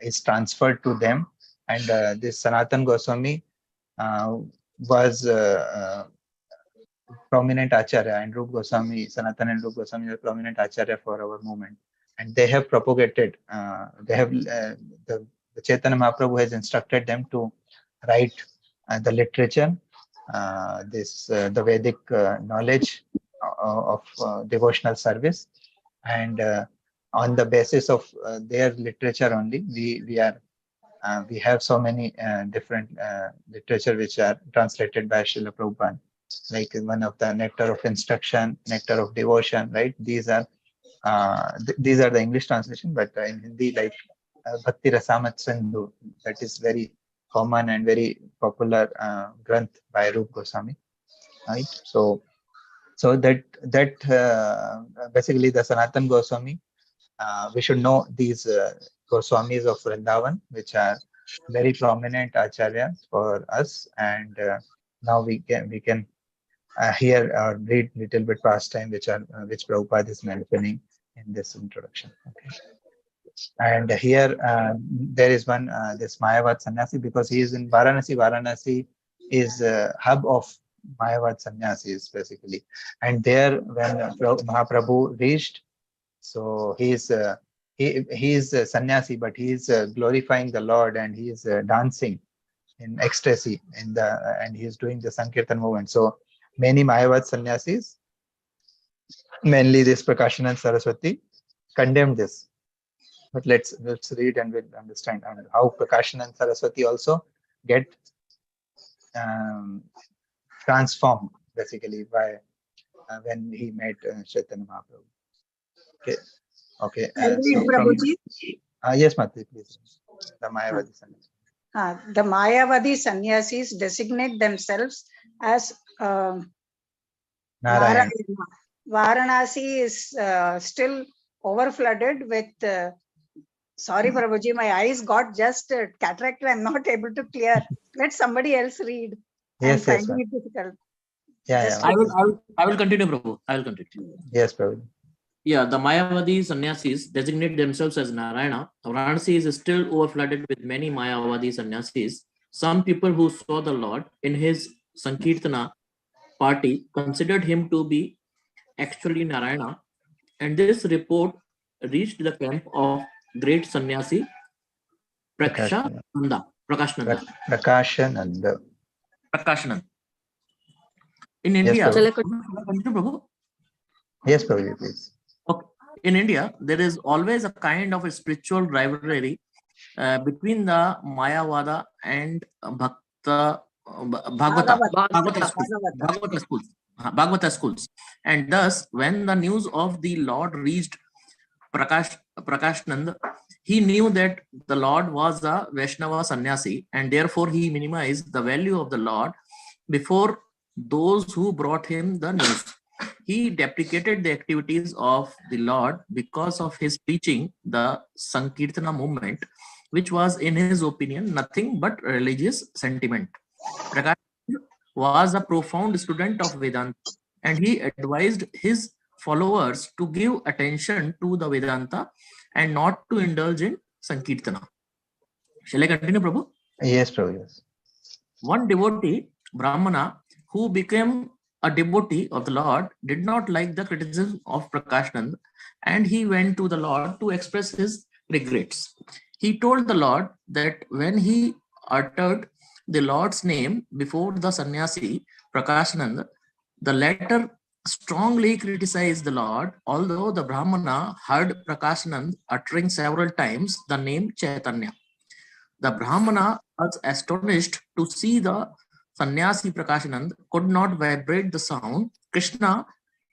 is transferred to them, and this Sanatan Goswami was prominent acharya, and Rup Goswami, Sanatan and Rup Goswami are prominent acharya for our movement, and they have propagated. The Chaitanya Mahaprabhu has instructed them to write the literature, the Vedic knowledge of devotional service, and on the basis of their literature only, we have so many different literature which are translated by Srila Prabhupada, like one of the Nectar of Instruction, Nectar of Devotion, right? These are the English translation, but in Hindi, like Bhakti Rasamat Sindhu, that is very common and very popular granth by Rup Goswami, right? So that basically the Sanatan Goswami, we should know these Goswamis of Vrindavan, which are very prominent acharyas for us, and now we can hear or read little bit past time, which Prabhupada is mentioning in this introduction. Okay, and here there is one this Mayavad Sannyasi, because he is in Varanasi. Varanasi is hub of Mayavad Sannyasis basically, and there when Mahaprabhu reached, so he is a sannyasi, but he is glorifying the Lord, and he is dancing in ecstasy and he is doing the Sankirtan movement. So many Mayavad sannyasis, mainly this Prakashan and Saraswati, condemned this. But let's read and we'll understand how Prakashan and Saraswati also get transformed basically by when he met Chaitanya Mahaprabhu. Okay. Okay. Yes, Mati, please. The Mayavadi Sannyasis. The Mayavadi sannyasis designate themselves as Narayan. Varanasi is still over flooded with. Sorry, Prabhuji, my eyes got just cataract. I'm not able to clear. Let somebody else read. Yes, I'm yes, finding ma'am. it difficult. Yeah, Just yeah. I will continue, Prabhu. I will continue. Yes, Prabhu. Yeah, the Mayavadi sannyasis designate themselves as Narayana. Varanasi is still overflooded with many Mayavadi sannyasis. Some people who saw the Lord in his Sankirtana party considered him to be actually Narayana, and this report reached the camp of great sannyasi Prakashananda. Prakashananda. Prakashananda. Prakashananda. In Yes, India, Prabhu. continue, Prabhu. Yes, Prabhu, please. Okay. In India, there is always a kind of a spiritual rivalry between the Mayavada and Bhagavata schools. And thus, when the news of the Lord reached Prakashanand, he knew that the Lord was a Vaishnava sannyasi, and therefore he minimized the value of the Lord before those who brought him the news. He deprecated the activities of the Lord because of his preaching the Sankirtana movement, which was, in his opinion, nothing but religious sentiment. Prakash was a profound student of Vedanta, and he advised his followers to give attention to the Vedanta and not to indulge in Sankirtana. Shall I continue, Prabhu? Yes, Prabhu, yes. One devotee, Brahmana, who became a devotee of the Lord, did not like the criticism of Prakashanand, and he went to the Lord to express his regrets. He told the Lord that when he uttered the Lord's name before the sannyasi Prakashanand, the latter strongly criticized the Lord, although the Brahmana heard Prakashanand uttering several times the name Chaitanya. The Brahmana was astonished to see the sannyasi Prakashanand could not vibrate the sound Krishna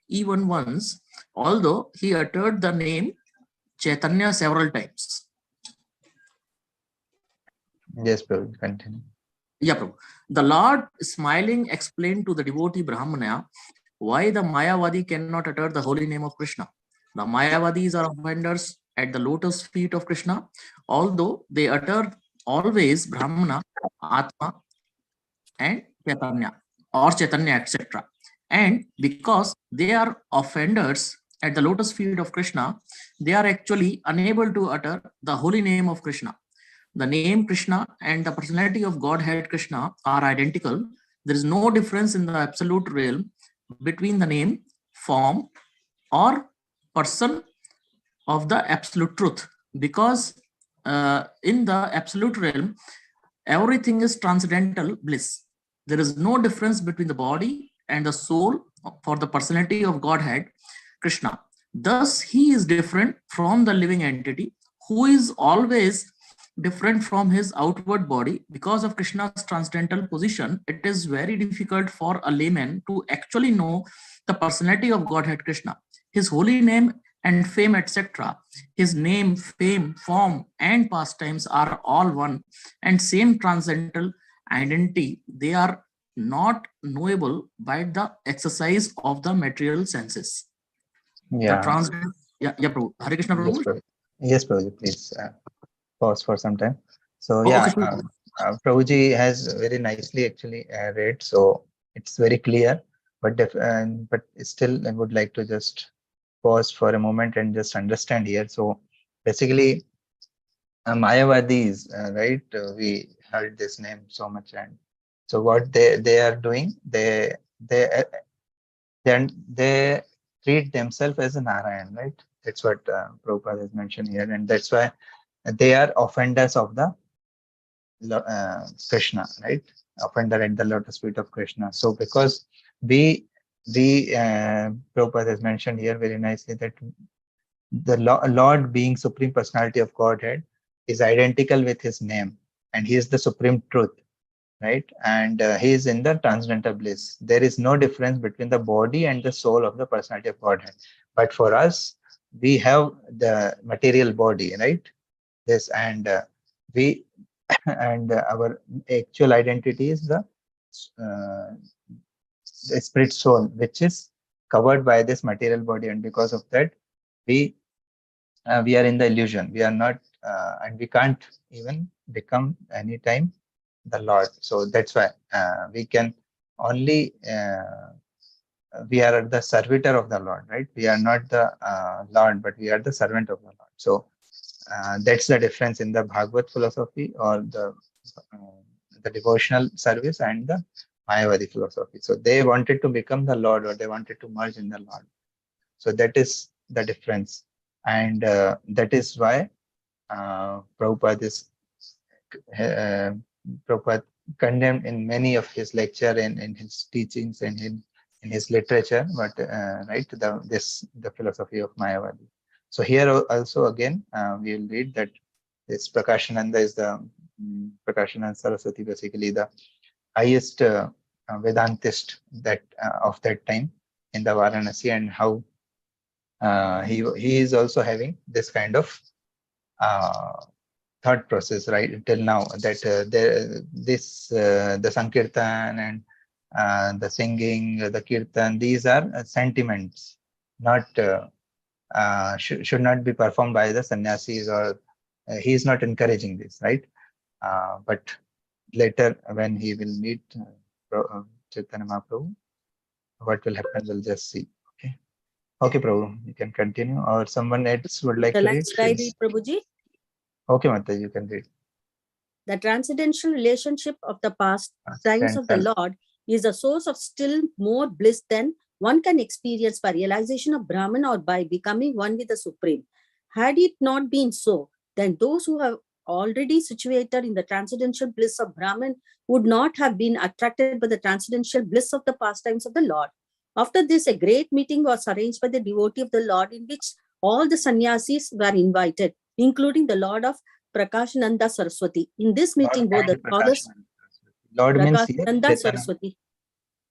even once, although he uttered the name Chaitanya several times. Yes, Prabhu, continue. Yeah, Prabhu. The Lord, smiling, explained to the devotee Brahmana why the Mayavadi cannot utter the holy name of Krishna. The Mayavadis are offenders at the lotus feet of Krishna, although they utter always Brahmana, Atma, and Chaitanya, etc. And because they are offenders at the lotus feet of Krishna, they are actually unable to utter the holy name of Krishna. The name Krishna and the personality of Godhead Krishna are identical. There is no difference in the absolute realm between the name, form, or person of the absolute truth, because in the absolute realm, everything is transcendental bliss. There is no difference between the body and the soul for the personality of Godhead, Krishna. Thus, he is different from the living entity who is always different from his outward body. Because of Krishna's transcendental position, it is very difficult for a layman to actually know the personality of Godhead Krishna, his holy name and fame, etc. His name, fame, form, and pastimes are all one and same transcendental identity. They are not knowable by the exercise of the material senses. Yeah. Prabhu. Hare Krishna, Prabhu. Yes, Prabhu. Yes, Prabhuji, please pause for some time. So, Okay, Prabhuji has very nicely actually read, so it's very clear. But still, I would like to just pause for a moment and just understand here. So, basically, Mayavadis, right? We heard this name so much, and so what they are doing, they treat themselves as a Narayan, right? That's what Prabhupada has mentioned here, and that's why they are offenders of the Krishna, right? Offender at the lotus feet of Krishna. So because Prabhupada has mentioned here very nicely that the Lord being Supreme Personality of Godhead is identical with his name, and he is the Supreme Truth, right? And he is in the transcendental bliss. There is no difference between the body and the soul of the Personality of Godhead. But for us, we have the material body, right? This and we and our actual identity is the spirit soul, which is covered by this material body, and because of that, we we are in the illusion. We are not, and we can't even become anytime the Lord. So that's why we can only, we are the servitor of the Lord, right? We are not the Lord, but we are the servant of the Lord. So that's the difference in the Bhagavad philosophy, or the devotional service, and the Mayavadi philosophy. So they wanted to become the Lord, or they wanted to merge in the Lord. So that is the difference. And that is why Prabhupada is Prabhupada condemned in many of his lecture and in his teachings and in his literature, but right, the philosophy of Mayavadi. So here also again we will read that this Prakashananda is the Prakashananda Saraswati, basically the highest Vedantist that of that time in the Varanasi, and how he is also having this kind of thought process right till now, that the Sankirtan and the singing, the Kirtan, these are sentiments, not should not be performed by the sannyasis, or he is not encouraging this, right? But later when he will meet Chaitanya Mahaprabhu, what will happen, we'll just see. Okay. Okay, Prabhu, you can continue, or someone else would like to read? Shall I read, Prabhuji? Okay, Mata, you can read. The transcendental relationship of the past times of the Lord is a source of still more bliss than one can experience by realization of Brahman or by becoming one with the Supreme. Had it not been so, then those who have already situated in the transcendental bliss of Brahman would not have been attracted by the transcendental bliss of the pastimes of the Lord. After this, a great meeting was arranged by the devotee of the Lord, in which all the sannyasis were invited, including the Lord of Prakashananda Saraswati. In this meeting, both the scholars, Lord means Prakashananda Saraswati.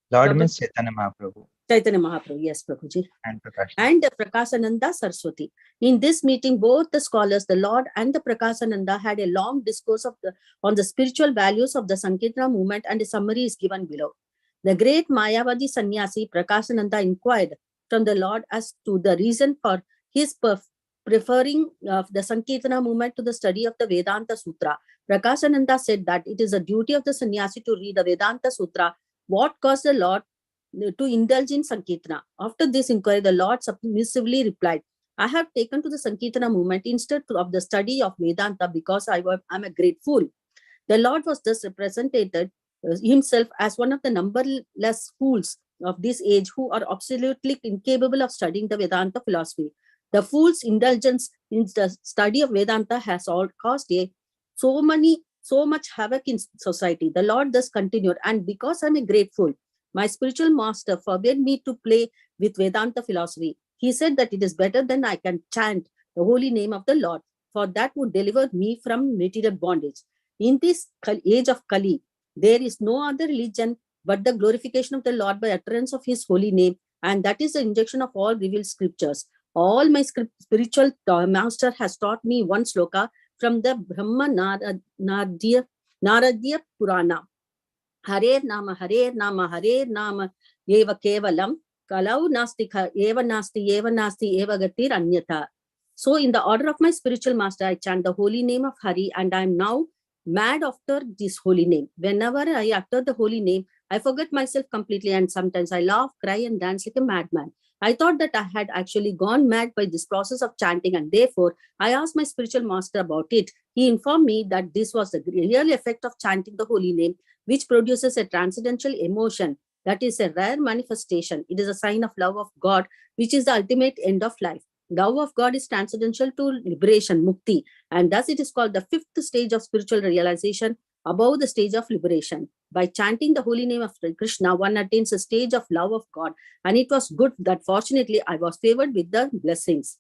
Lord means Chaitanya Mahaprabhu. Chaitanya Mahaprabhu, yes, Prabhuji. And Prakashananda Saraswati. In this meeting, both the scholars, the Lord and the Prakashananda, had a long discourse on the spiritual values of the Sankirtana movement, and a summary is given below. The great Mayavadi sannyasi Prakashananda inquired from the Lord as to the reason for his preferring the Sankirtana movement to the study of the Vedanta Sutra. Prakashananda said that it is a duty of the sannyasi to read the Vedanta Sutra. What caused the Lord to indulge in Sankirtana? After this inquiry, the Lord submissively replied, I have taken to the Sankirtana movement instead of the study of Vedanta because I am a great fool. The Lord was thus represented himself as one of the numberless fools of this age who are absolutely incapable of studying the Vedanta philosophy. The fool's indulgence in the study of Vedanta has caused so much havoc in society. The Lord thus continued, and because I'm a great fool, my spiritual master forbade me to play with Vedanta philosophy. He said that it is better than I can chant the holy name of the Lord, for that would deliver me from material bondage. In this age of Kali, there is no other religion but the glorification of the Lord by utterance of his holy name, and that is the injection of all revealed scriptures. All my spiritual master has taught me one sloka from the Brahma Naradya Purana. Hare Nama, Eva Kevalam, Kalau Nastika, Eva Nasti, Eva Gatir Anyatha. So in the order of my spiritual master, I chant the holy name of Hari, and I am now mad after this holy name. Whenever I utter the holy name, I forget myself completely, and sometimes I laugh, cry, and dance like a madman. I thought that I had actually gone mad by this process of chanting, and therefore I asked my spiritual master about it. He informed me that this was the real effect of chanting the holy name, which produces a transcendental emotion that is a rare manifestation. It is a sign of love of God, which is the ultimate end of life. Love of God is transcendental to liberation, mukti, and thus it is called the fifth stage of spiritual realization, above the stage of liberation. By chanting the holy name of Krishna, one attains a stage of love of God, and it was good that fortunately I was favored with the blessings.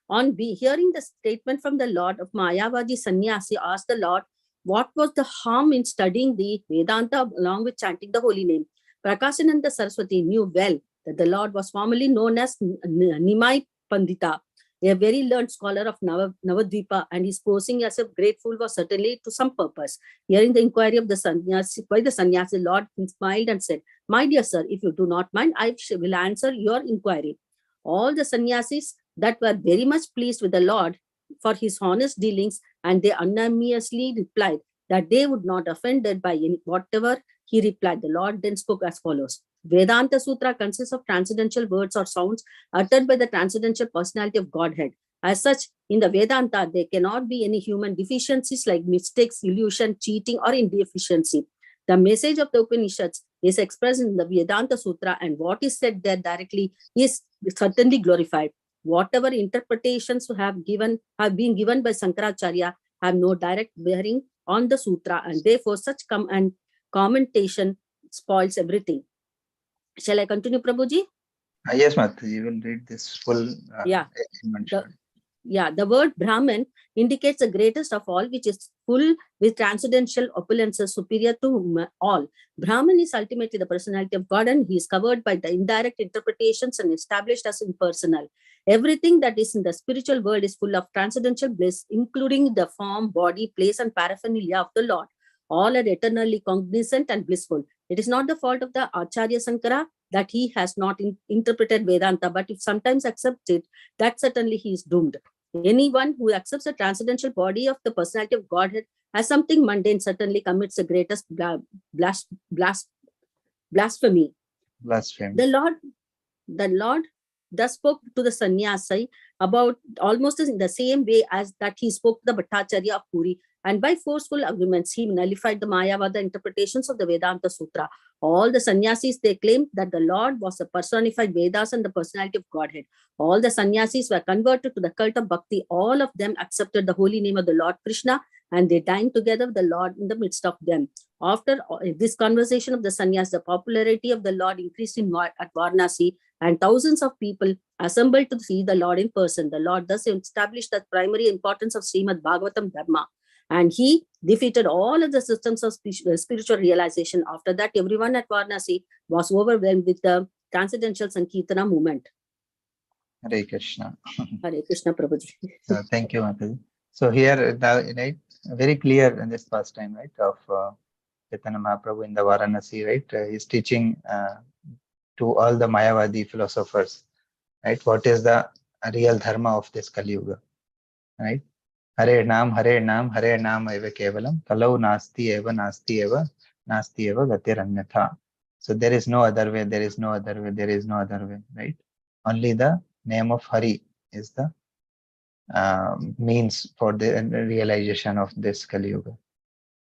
On hearing the statement from the Lord, of Mayavadi sannyasi asked the Lord, what was the harm in studying the Vedanta along with chanting the holy name? Prakashananda Saraswati knew well that the Lord was formerly known as Nimai Pandita, a very learned scholar of Navadvipa, and his posing as a great fool was certainly to some purpose. Hearing the inquiry of the sannyasi, the Lord smiled and said, my dear sir, if you do not mind, I will answer your inquiry. All the sannyasis that were very much pleased with the Lord for his honest dealings, and they unanimously replied that they would not offended by whatever he replied. The Lord then spoke as follows. Vedanta Sutra consists of transcendental words or sounds uttered by the transcendental personality of Godhead. As such, in the Vedanta, there cannot be any human deficiencies like mistakes, illusion, cheating, or indeficiency. The message of the Upanishads is expressed in the Vedanta Sutra, and what is said there directly is certainly glorified. Whatever interpretations have been given by Sankaracharya have no direct bearing on the sutra, and therefore such commentation spoils everything. Shall I continue, Prabhuji? Yes, Mataji, you will read this full. Yeah. The word Brahman indicates the greatest of all, which is full with transcendental opulences superior to all. Brahman is ultimately the personality of God, and he is covered by the indirect interpretations and established as impersonal. Everything that is in the spiritual world is full of transcendental bliss, including the form, body, place, and paraphernalia of the Lord. All are eternally cognizant and blissful. It is not the fault of the Acharya Sankara that he has not interpreted Vedanta, but if sometimes accepted, that certainly he is doomed. Anyone who accepts the transcendental body of the personality of Godhead as something mundane certainly commits the greatest blasphemy. The Lord thus spoke to the sannyasi about almost in the same way as that he spoke to the Bhattacharya of Puri, and by forceful arguments he nullified the Mayavada interpretations of the Vedanta Sutra. All the sannyasis, they claimed that the Lord was a personified Vedas and the personality of Godhead. All the sannyasis were converted to the cult of Bhakti. All of them accepted the holy name of the Lord Krishna, and they dined together with the Lord in the midst of them. After this conversation of the sannyas, the popularity of the Lord increased at Varanasi, and thousands of people assembled to see the Lord in person. The Lord thus established the primary importance of Srimad Bhagvatam Dharma, and he defeated all of the systems of spiritual realization. After that, everyone at Varanasi was overwhelmed with the transcendental Sankirtana movement. Hare Krishna. Hare Krishna, Prabhuji. Thank you, Mataji. So here, right, very clear in this first time, right, of Chaitanya Mahaprabhu in the Varanasi, right? He's teaching to all the Mayavadi philosophers, right? What is the real dharma of this Kali Yuga, right? Hare Nam, Hare Nam, Hare Nam eva kevalam, kalau nasti eva gatir anyatha. So there is no other way, there is no other way, there is no other way, right? Only the name of Hari is the means for the realization of this Kali Yuga,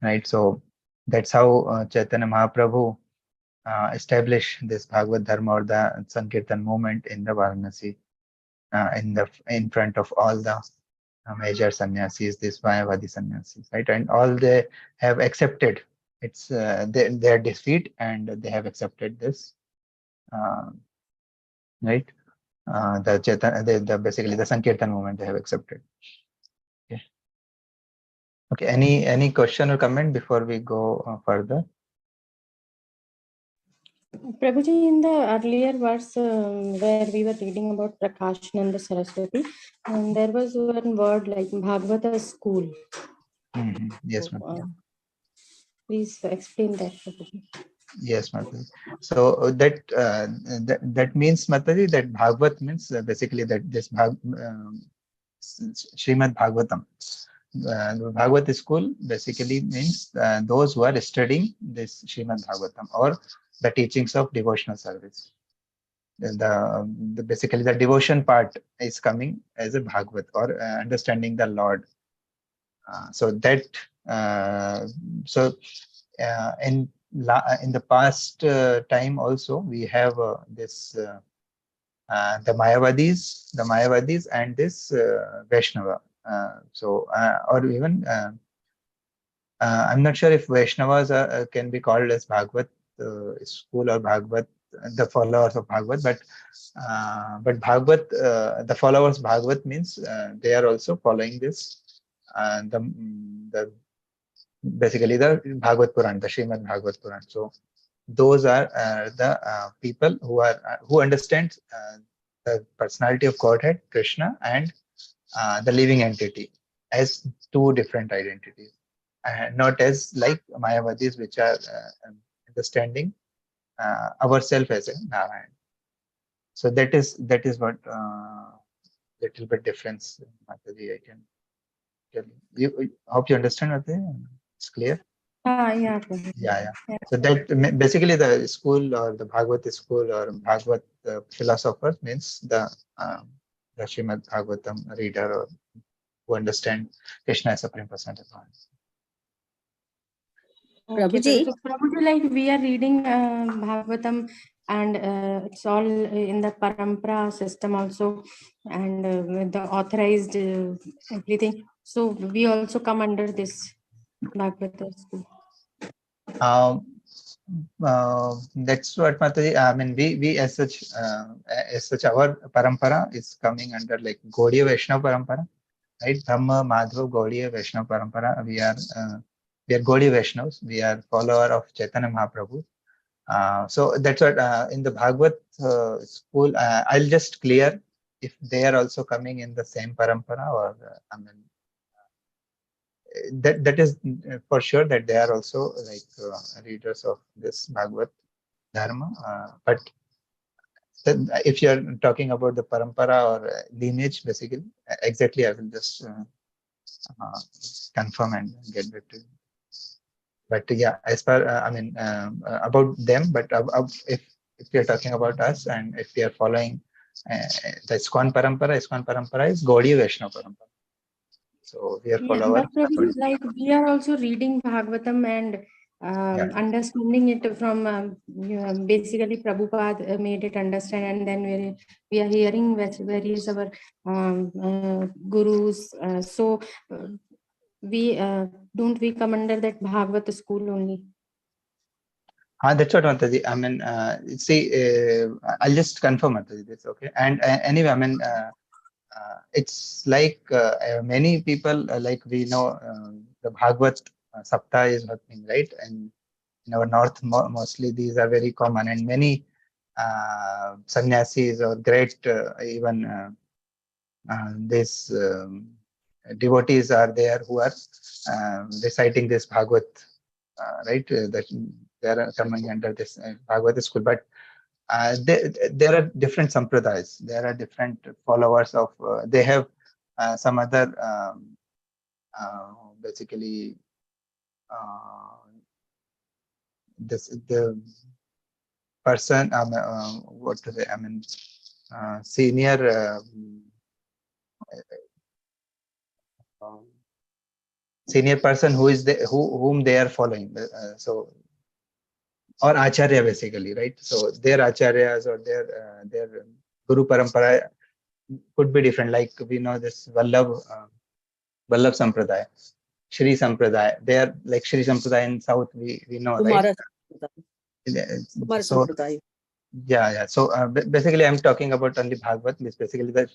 right? So that's how Chaitanya Mahaprabhu established this Bhagavad Dharma or the Sankirtan movement in the Varanasi, in front of all the major sannyasis, these Mayavadi sannyasis, right? And all they have accepted it's their defeat, and they have accepted this, right? Basically the Sankirtan movement they have accepted. Okay. Any question or comment before we go further? Prabhuji, in the earlier verse where we were reading about Prakashananda Saraswati, there was one word like Bhagavata school. Yes, Mataji. Please explain that, Prabhuji. Yes, Mataji. So that means, Mataji, that Bhagavat means basically that this Srimad Bhagvatam. Bhagavat school basically means those who are studying this Srimad Bhagvatam or the teachings of devotional service. Basically the devotion part is coming as a Bhagavat or understanding the Lord. In the past time also we have this the Mayavadis and this Vaishnava. Or even I'm not sure if Vaishnavas can be called as Bhagavat school or Bhagavat, the followers of Bhagavat, but Bhagavat, the followers of Bhagavat means they are also following this, basically the Bhagavad Puran, the Srimad Bhagavad Puran. So those are the people who understand the personality of Godhead, Krishna, and the living entity as two different identities, not as like Mayavadis, which are understanding ourselves as a Narayan. So that is what little bit difference, Mataji, I can tell you. Hope you understand, Mataji. It's clear? Yeah. Yeah. So that basically the school or the Bhagavad school or Bhagavad philosophers means the Srimad Bhagavatam reader or who understand Krishna as Supreme Personality of God. Okay, Prabhuji? so Prabhuji, like we are reading Bhagavatam, and it's all in the parampara system also, and with the authorized everything. So we also come under this Bhagavata school. That's what Mataji. I mean, we as such our parampara is coming under like Gaudiya Vaishnava parampara, right? Brahma, Madhva, Gaudiya Vaishnava parampara. We are Gaudiya Vaishnavas. We are follower of Chaitanya Mahaprabhu. So that's what in the Bhagavad school. I'll just clear if they are also coming in the same parampara, or I mean, that is for sure that they are also like readers of this Bhagavad Dharma. But if you are talking about the parampara or lineage, basically, exactly, I will just confirm and get back to you. But yeah, as far I mean about them, but if we are talking about us and if we are following the ISKCON parampara is Gaudiya Vaishnava parampara. So we are Yeah, follower. but Prabhuji, like we are also reading Bhagavatam and understanding it from basically Prabhupada made it understand, and then we are hearing various our gurus. So we don't we come under that Bhagavata school only? That's what Mataji. I mean, see, I'll just confirm Mataji this, okay? And anyway, I mean, it's like many people, like we know, the Bhagavad Saptah is happening, right? And in our north, mostly these are very common, and many sannyasis or great even these devotees are there who are reciting this Bhagavad, right? That they are coming under this Bhagavad school, but there are different sampradayas. There are different followers of. They have some other basically the person. What to say? I mean, senior. Senior person who is whom they are following. So or acharya basically, right? So their acharyas or their guru parampara could be different. Like we know this Vallabh Sampradaya, Shri Sampradaya. They are like Shri Sampradaya in South. We know, right? Kumara So Sampradaya. yeah. So basically, I'm talking about only Bhagavad. It's basically the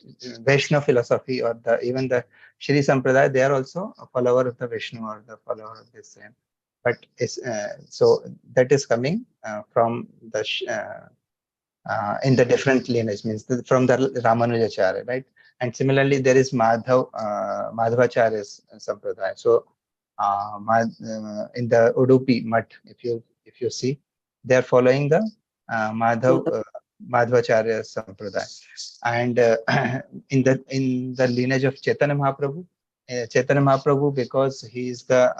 Vaishnava philosophy, or even the Shri Sampradaya. They are also a follower of the Vishnu or the follower of this same. But so that is coming from the in the different lineage, means from the Ramanujacharya, right? And similarly, there is Madhvacharya's Sampradaya. So in the Udupi Mutt, if you see, they are following the Madhvacharya Sampradaya. And in the lineage of Chaitanya Mahaprabhu, because he is the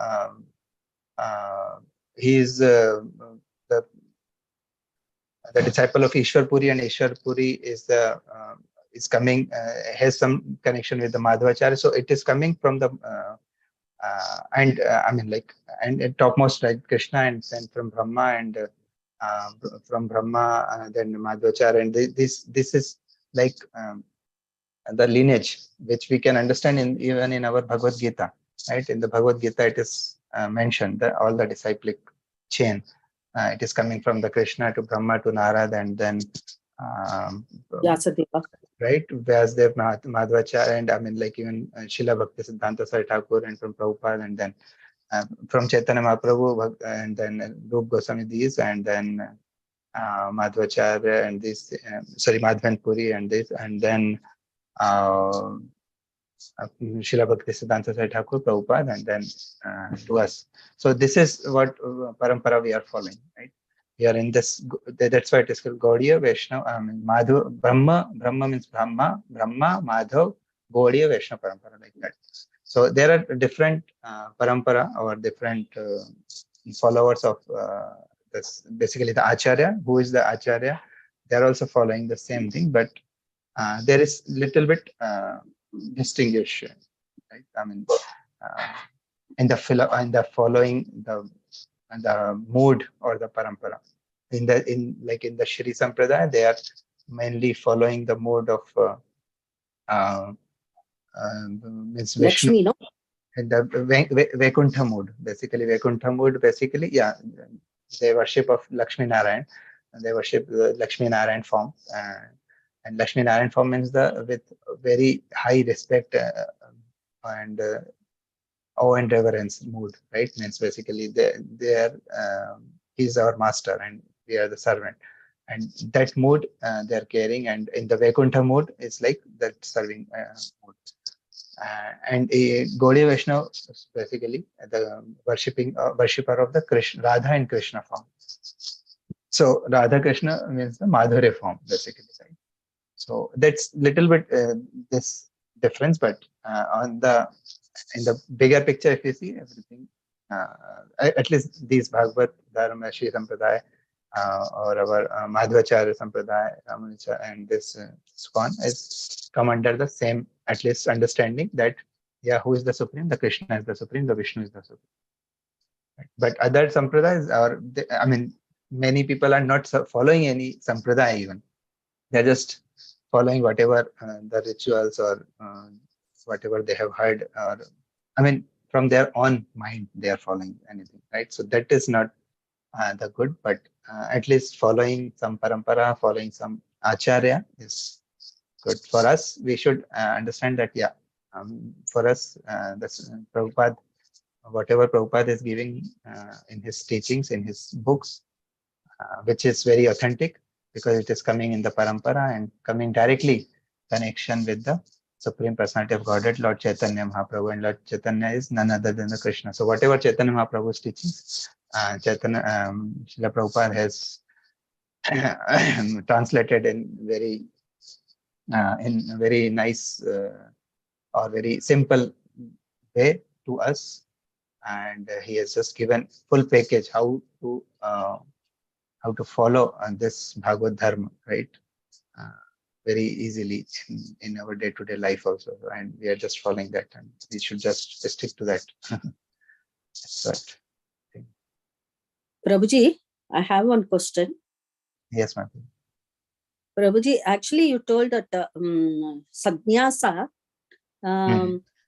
the disciple of Ishwar Puri, and Ishwar Puri is coming has some connection with the Madhvacharya. So it is coming from the I mean, like, and at topmost, like Krishna, and then from Brahma, and from Brahma then Madhvacharya, and this is like the lineage which we can understand even in our Bhagavad Gita, right? In the Bhagavad Gita, it is mentioned that all the disciplic chain. It is coming from the Krishna to Brahma to Narad, and then Vyasadeva. right, Vyasdev, Madhvacharya, and I mean, like even Srila Bhakti Siddhanta Sai Thakur, and from Prabhupada, and then from Chaitanya Mahaprabhu, and then Rup Goswami, these, and then Madhvacharya, and this, sorry, Madhvan Puri, and this, and then Srila Bhakti Siddhanta Sai Thakur, Prabhupada, and then to us. So this is what parampara we are following, right? We are in this. That's why it is called Gaudiya Vaishnava. I mean, Madhav, Brahma means Brahma, Madhav, Gaudiya Vaishnava parampara, like that. So there are different parampara or different followers of this, basically the Acharya. Who is the Acharya? They are also following the same thing, but there is little bit distinguishing, right? I mean, in the following the mood or the parampara. In the Shri Sampradaya, they are mainly following the mode of means Vishnu. Lakshmi, no? In the Vaikuntha mode, basically Vaikuntha mode, basically, yeah, they worship of Lakshmi Narayan, and they worship the Lakshmi Narayan form, and Lakshmi Narayan form means with very high respect and awe and reverence mood, right? Means basically they are he's our master and we are the servant, and that mood they are carrying, and in the Vaikuntha mode it's like that serving mood. And a Gaudiya Vaishnava is basically the worshipper of the Krishna, Radha and Krishna form. So Radha Krishna means the Madhurya form, basically, right? So that's little bit this difference, but in the bigger picture, if you see everything, at least these Bhagavad Dharma, Shri Sampradaya, or our Madhvacharya Sampradaya, Ramanuja, and this SCON is come under the same, at least, understanding that, yeah, who is the Supreme? The Krishna is the Supreme, the Vishnu is the Supreme. Right? But other Sampradayas, I mean, many people are not following any Sampradaya even. They're just following whatever the rituals or whatever they have heard, or I mean, from their own mind, they are following anything, right? So that is not the good, but at least following some parampara, following some acharya is good. For us, we should understand that, yeah, for us, this Prabhupada, whatever Prabhupada is giving in his teachings, in his books, which is very authentic because it is coming in the parampara and coming directly connection with the Supreme Personality of Godhead, Lord Chaitanya Mahaprabhu, and Lord Chaitanya is none other than the Krishna. So whatever Chaitanya Mahaprabhu is teaching, Chaitanya, Srila Prabhupada has translated in a very nice or very simple way to us, and he has just given full package how to follow this Bhagavad Dharma, right? Very easily in our day-to-day life also, and we are just following that, and we should just stick to that. That's what. Prabhuji, I have one question. Yes, ma'am. Prabhuji, actually you told that sannyasa,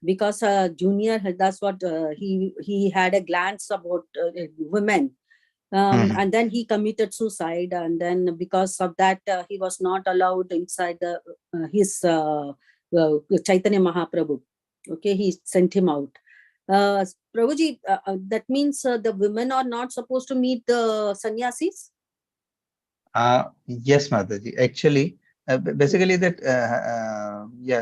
because junior, that's what he had a glance about women. And then he committed suicide, and then because of that he was not allowed inside his Chaitanya Mahaprabhu. Okay, he sent him out. Prabhuji, that means the women are not supposed to meet the sannyasis? Yes, Mataji. Actually, basically that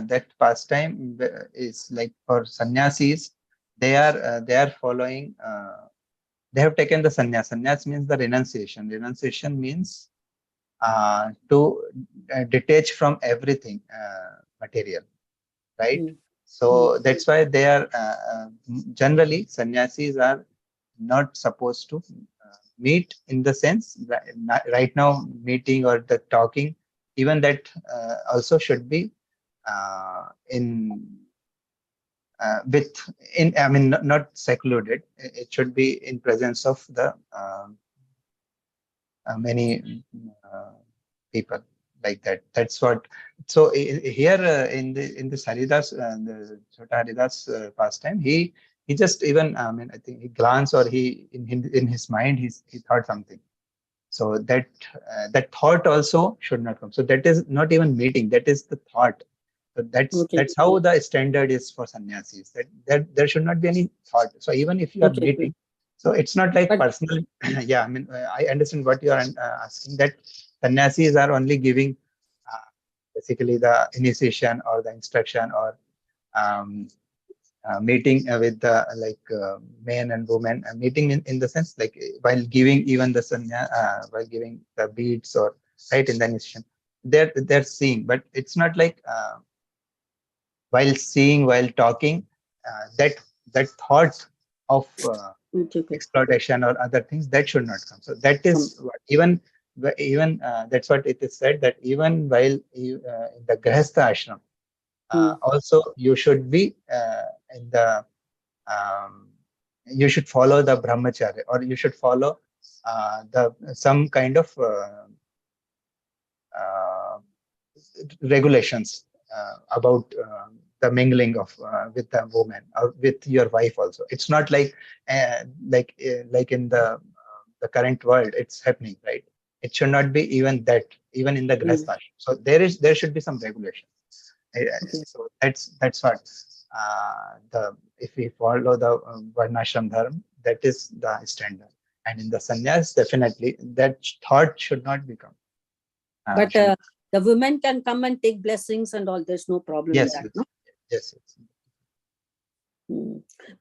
that pastime is like for sannyasis. They are following. They have taken the sannyas. Sannyas means the renunciation. Renunciation means to detach from everything material, right? So that's why they are generally sannyasis are not supposed to meet, in the sense that right now meeting or the talking, even that also should be in I mean, not secluded. It should be in presence of the many people, like that. That's what. So here in the Haridas, the Chota Haridas pastime, he just even, I mean, I think he glanced, or he in his mind he thought something. So that thought also should not come. So that is not even meeting. That is the thought. So that's how the standard is for sannyasis. That there should not be any thought. So even if you are meeting, so it's not like personal. Yeah, I mean, I understand what you are asking. That sannyasis are only giving basically the initiation or the instruction, or meeting with the men and women, meeting in the sense like while giving even the while giving the beads, or right in the initiation, they're seeing, but it's not like while seeing, while talking, that thought of exploitation or other things, that should not come. So that is what, even that's what it is said, that even while you in the grahastha ashram, also you should be in the you should follow the brahmacharya, or you should follow the some kind of regulations about the mingling of with the woman or with your wife also. It's not like in the current world it's happening, right? It should not be even that, even in the grahastha. So there should be some regulation. So that's what if we follow the varnashram dharma, that is the standard. And in the sannyas, definitely that thought should not become. But the women can come and take blessings and all. There's no problem with that. No? Yes.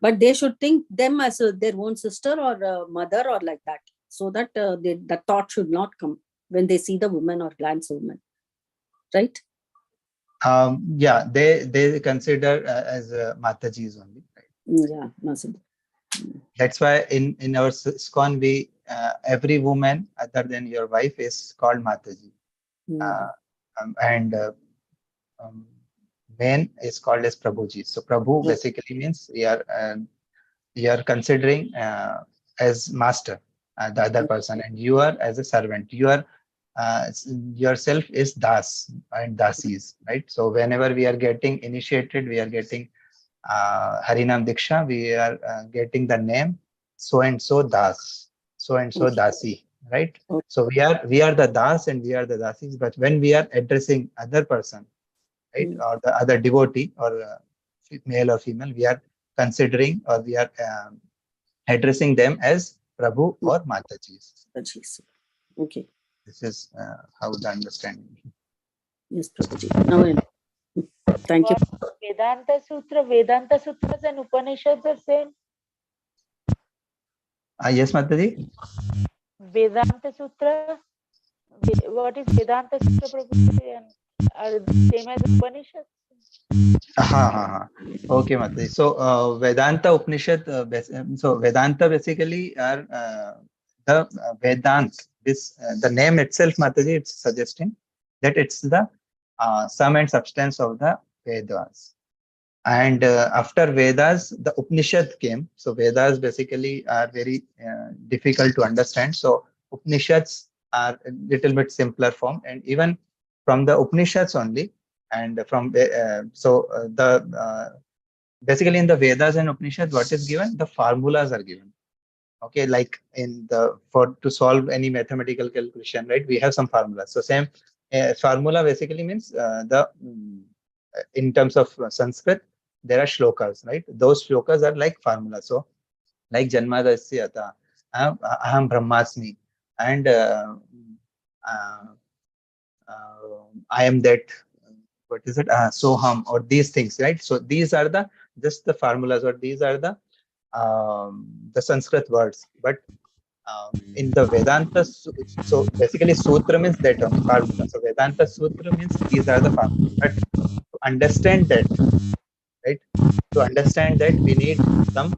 But they should think them as their own sister or mother or like that, so that the thought should not come when they see the woman or glance woman, right? Yeah, they consider as Matajis only. Right? Yeah, Mataji. That's why in our ISKCON we every woman other than your wife is called Mataji, and man is called as Prabhuji. So Prabhu basically means we are considering as master the other person, and you are as a servant. You are yourself is das and dasis, right? So whenever we are getting initiated, we are getting Harinam Diksha, we are getting the name so and so das, so and so dasi, right? So we are the das and we are the dasis. But when we are addressing other person, right, or the other devotee or male or female, we are considering or we are addressing them as Prabhu or Mataji. Okay. This is how the understanding. Yes, Prabhuji. Now, thank you. Vedanta Sutra is an Upanishads are same. Yes, Mataji. Vedanta Sutra. What is Vedanta Sutra, Prabhuji? Are the same as Upanishads? Okay, Mataji. So Vedanta Upanishad. So Vedanta basically are the Vedant. This the name itself, Mataji, it's suggesting that it's the sum and substance of the Vedas. And after Vedas, the Upanishad came. So Vedas basically are very difficult to understand. So Upanishads are a little bit simpler form, and even from the Upanishads only, and from basically in the Vedas and Upanishads, what is given? The formulas are given. Okay, like to solve any mathematical calculation, right? We have some formulas. So same formula basically means in terms of Sanskrit, there are shlokas, right? Those shlokas are like formulas. So like Janmadasyata, Aham Brahmasmi, and I am that, what is it? Soham, or these things, right? So these are just the formulas, or these are the Sanskrit words. But in the Vedanta, so basically Sutra means that only, formula. So Vedanta Sutra means these are the formulas. But to understand that, right? To understand that, we need some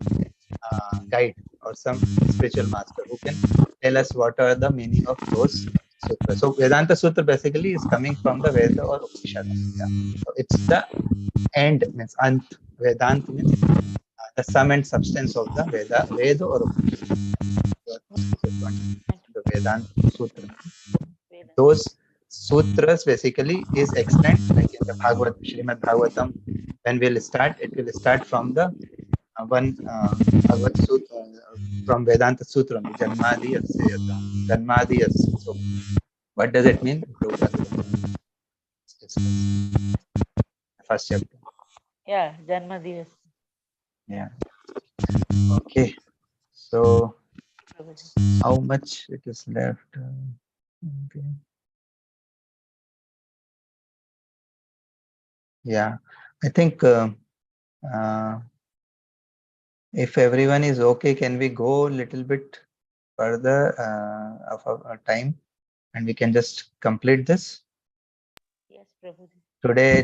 guide or some spiritual master who can tell us what are the meaning of those sutras. So Vedanta Sutra basically is coming from the Veda or Upanishad. Yeah. So it's the end, means Ant. Vedanta means the sum and substance of the Veda or Upanishad. The Vedanta Sutra. Those sutras basically is explained like in the Srimad Bhagvatam. When we'll start, it will start from the one Bhagavad Sutra, from Vedanta Sutra, Janmadi Yasya. Janmadi Yasya. So what does it mean? First chapter. Yeah, Janmadi. Yeah. Okay. So how much it is left? Okay. Yeah, I think if everyone is okay, can we go a little bit further of our time, and we can just complete this? Yes, Prabhuji. Today,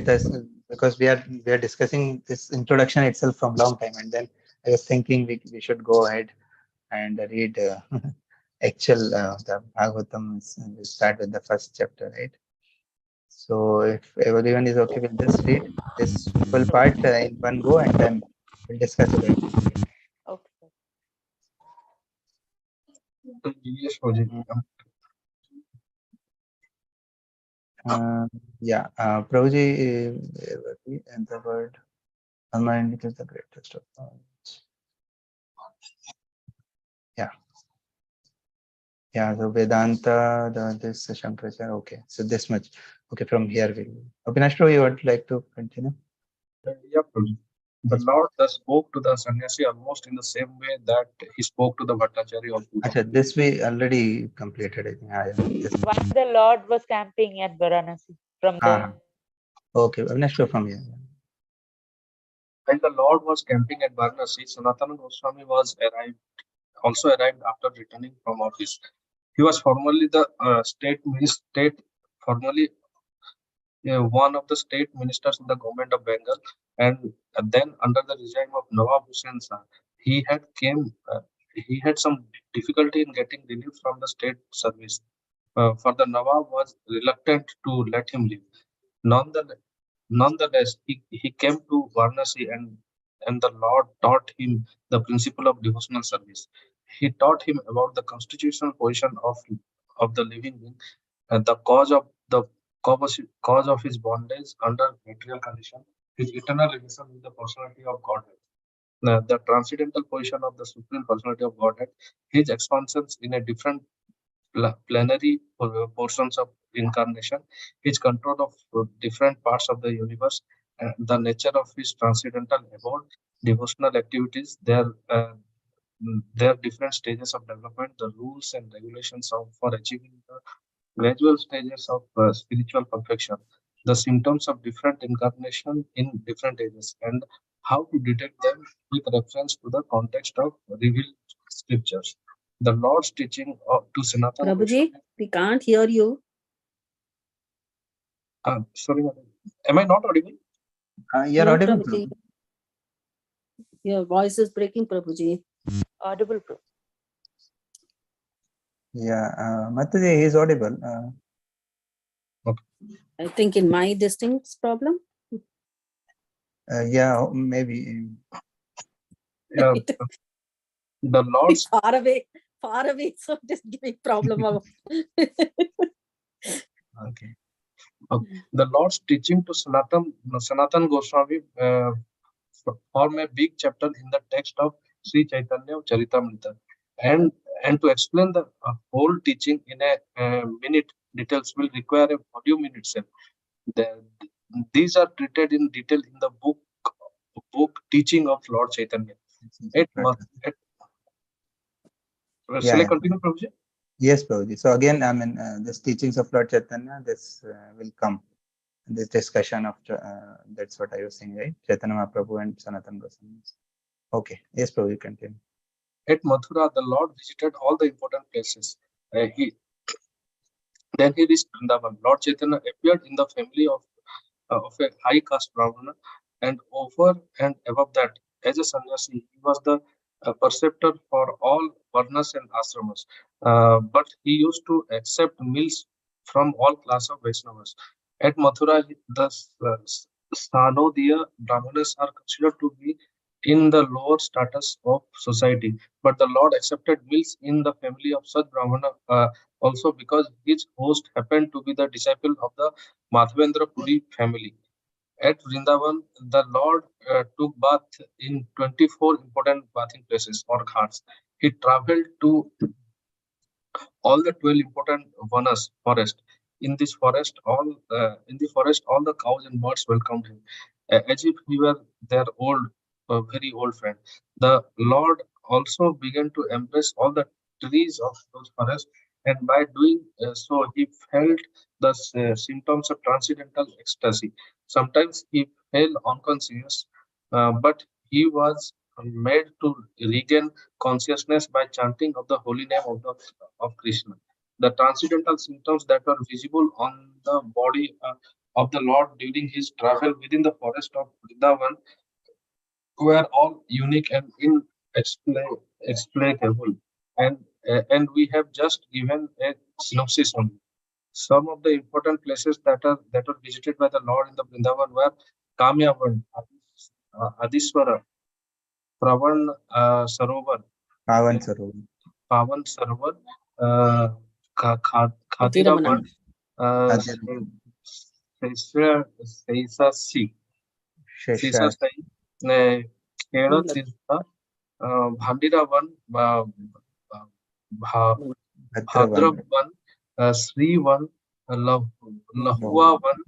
because we are discussing this introduction itself from long time, and then I was thinking we should go ahead and read actual the Bhagavatam. We'll start with the first chapter, right? So if everyone is okay, we'll just read this full part in one go, and then we'll discuss it again. Okay. Yes, Prabhuji. Yeah, Prabhuji, and the word Almighty is the greatest of knowledge. Yeah. Yeah, the Vedanta, this Shankaracharya. Okay, so this much. Okay, from here we'll. Abhinash, you would like to continue? Yeah, Prabhuji. The Lord thus spoke to the sannyasi almost in the same way that he spoke to the Bhattacharya of Buddha. Achha, this we already completed, I think. Yes. When the Lord was camping at Varanasi from the. Okay, Abhinash, from here. When the Lord was camping at Varanasi, Sanatana Goswami also arrived after returning from office. He was formerly the formerly one of the state ministers in the government of Bengal, and then under the regime of Nawab Hussain Shah, he had some difficulty in getting relief from the state service. For the Nawab was reluctant to let him leave. Nonetheless, he came to Varanasi, and the Lord taught him the principle of devotional service. He taught him about the constitutional position of the living being, the cause of his bondage under material condition, his eternal relation with the personality of Godhead, the transcendental position of the supreme personality of Godhead, his expansions in a different plenary portions of incarnation, his control of different parts of the universe, the nature of his transcendental abode, devotional activities, their different stages of development, the rules and regulations for achieving the gradual stages of spiritual perfection, the symptoms of different incarnation in different ages, and how to detect them with reference to the context of revealed scriptures. The Lord's teaching to Sanatana Prabhuji, we can't hear you. Sorry, am I not audible? You're No, audible. Prabhuji. Your voice is breaking, Prabhuji. Audible. Yeah, Mataji, he's audible. I think in my distinct problem. Yeah, maybe. The Lord's far away, so just giving problem. Okay. The Lord's teaching to Sanatan Goswami form a big chapter in the text of Sri Chaitanya Charitamrita, and to explain the whole teaching in a minute details will require a volume in itself. These are treated in detail in the book Teaching of Lord Chaitanya. Shall I continue, Prabhuji? Yes, Prabhuji. So again, I mean, this teachings of Lord Chaitanya, this will come. This discussion of that's what I was saying, right? Chaitanya Mahaprabhu and Sanatana Goswami. Okay. Yes, Prabhuji, continue. At Mathura, the Lord visited all the important places. Then he reached Vrindavan. Lord Chaitanya appeared in the family of a high caste Brahmana, and over and above that, as a sannyasi, he was the preceptor for all varnas and ashramas. But he used to accept meals from all class of Vaishnavas. At Mathura, the Sanodiya Brahmanas are considered to be in the lower status of society, but the Lord accepted meals in the family of such Brahmana also because his host happened to be the disciple of the Madhavendra Puri family. At Vrindavan, the Lord took bath in 24 important bathing places or ghats. He traveled to all the 12 important vanas forest. In the forest, all the cows and birds welcomed him, as if he were their very old friend. The Lord also began to embrace all the trees of those forests, and by doing so, he felt the symptoms of transcendental ecstasy. Sometimes he fell unconscious, but he was made to regain consciousness by chanting of the holy name of Krishna. The transcendental symptoms that were visible on the body of the Lord during his travel within the forest of Vrindavan were all unique and inexplicable. And we have just given a synopsis on it. Some of the important places that were visited by the Lord in the Vrindavan were Kamyavan, Adiswara, Pravan Sarovar, Pavan Sarovar. Pavan Sarovar, uh, Khadiravan, Seisasi, Sheshas. Kera Tirtha, Bhandiravan, Bhadravan. Bhadravan, Srivan, Lahuavan,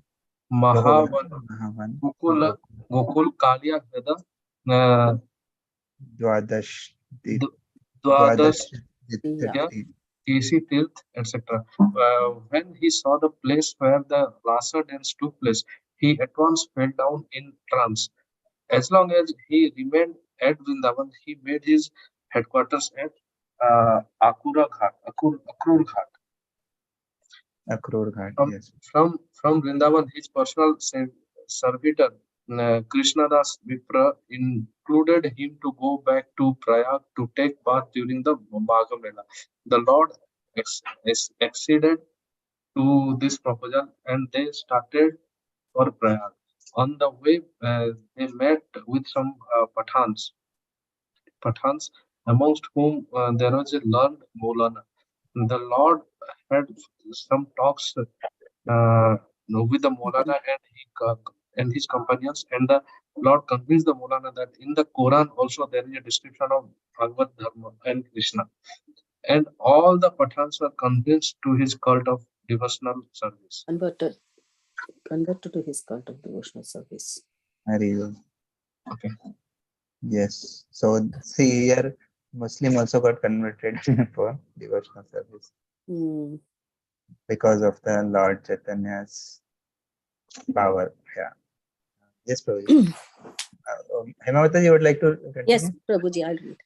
Mahavan, Mahavan. Gokul Kalia Hrida, Dwadash. Dwadash Yeah. Kesi Tirth, etc. When he saw the place where the Rasa dance took place, he at once fell down in trance. As long as he remained at Vrindavan, he made his headquarters at Akrur Ghat. Akrur Ghat, yes. From Vrindavan, his personal servitor Krishnadas Vipra included him to go back to Prayag to take bath during the Magha Mela. The Lord acceded to this proposal and they started for Prayag. On the way, they met with some Pathans, amongst whom there was a learned Maulana. The Lord had some talks with the Maulana and his companions, and the Lord convinced the Maulana that in the Quran also there is a description of Bhagavad Dharma and Krishna. And all the Pathans were convinced to his cult of devotional service. Converted to his cult of devotional service. Very good. Okay. Yes. So see here, Muslim also got converted for devotional service because of the Lord Chaitanya's power. Yeah. Yes, Prabhuji. Hemavata, you would like to continue? Yes, Prabhuji, I'll read.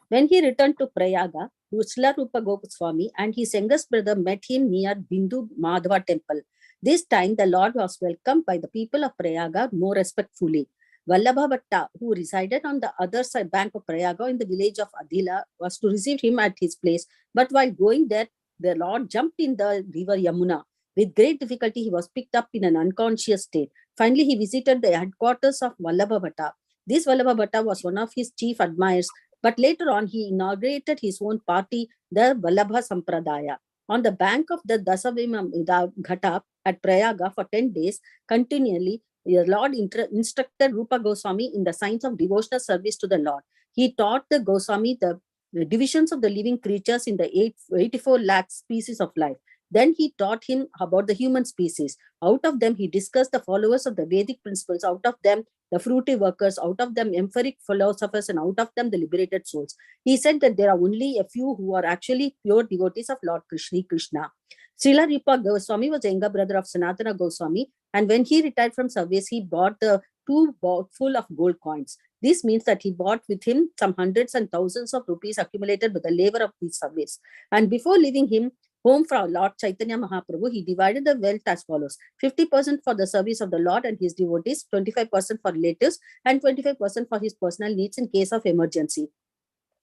When he returned to Prayaga, Srila Rupa Goswami and his youngest brother met him near Bindu Madhava temple. This time, the Lord was welcomed by the people of Prayaga more respectfully. Vallabha Bhatta, who resided on the other side bank of Prayaga in the village of Adila, was to receive him at his place. But while going there, the Lord jumped in the river Yamuna. With great difficulty, he was picked up in an unconscious state. Finally, he visited the headquarters of Vallabha Bhatta. This Vallabha Bhatta was one of his chief admirers, but later on, he inaugurated his own party, the Vallabha Sampradaya. On the bank of the Dasavima Ghata at Prayaga for 10 days, continually, the Lord instructed Rupa Goswami in the science of devotional service to the Lord. He taught the Goswami the divisions of the living creatures in the 84 lakh species of life. Then he taught him about the human species. Out of them, he discussed the followers of the Vedic principles. Out of them, the fruity workers. Out of them, emphoric philosophers. And out of them, the liberated souls. He said that there are only a few who are actually pure devotees of Lord Krishna. Srila Rupa Goswami was the younger brother of Sanatana Goswami. And when he retired from service, he bought the 2 bags full of gold coins. This means that he bought with him some hundreds and thousands of rupees accumulated with the labor of his service. And before leaving him home from Lord Chaitanya Mahaprabhu, he divided the wealth as follows: 50% for the service of the Lord and his devotees, 25% for relatives, and 25% for his personal needs in case of emergency.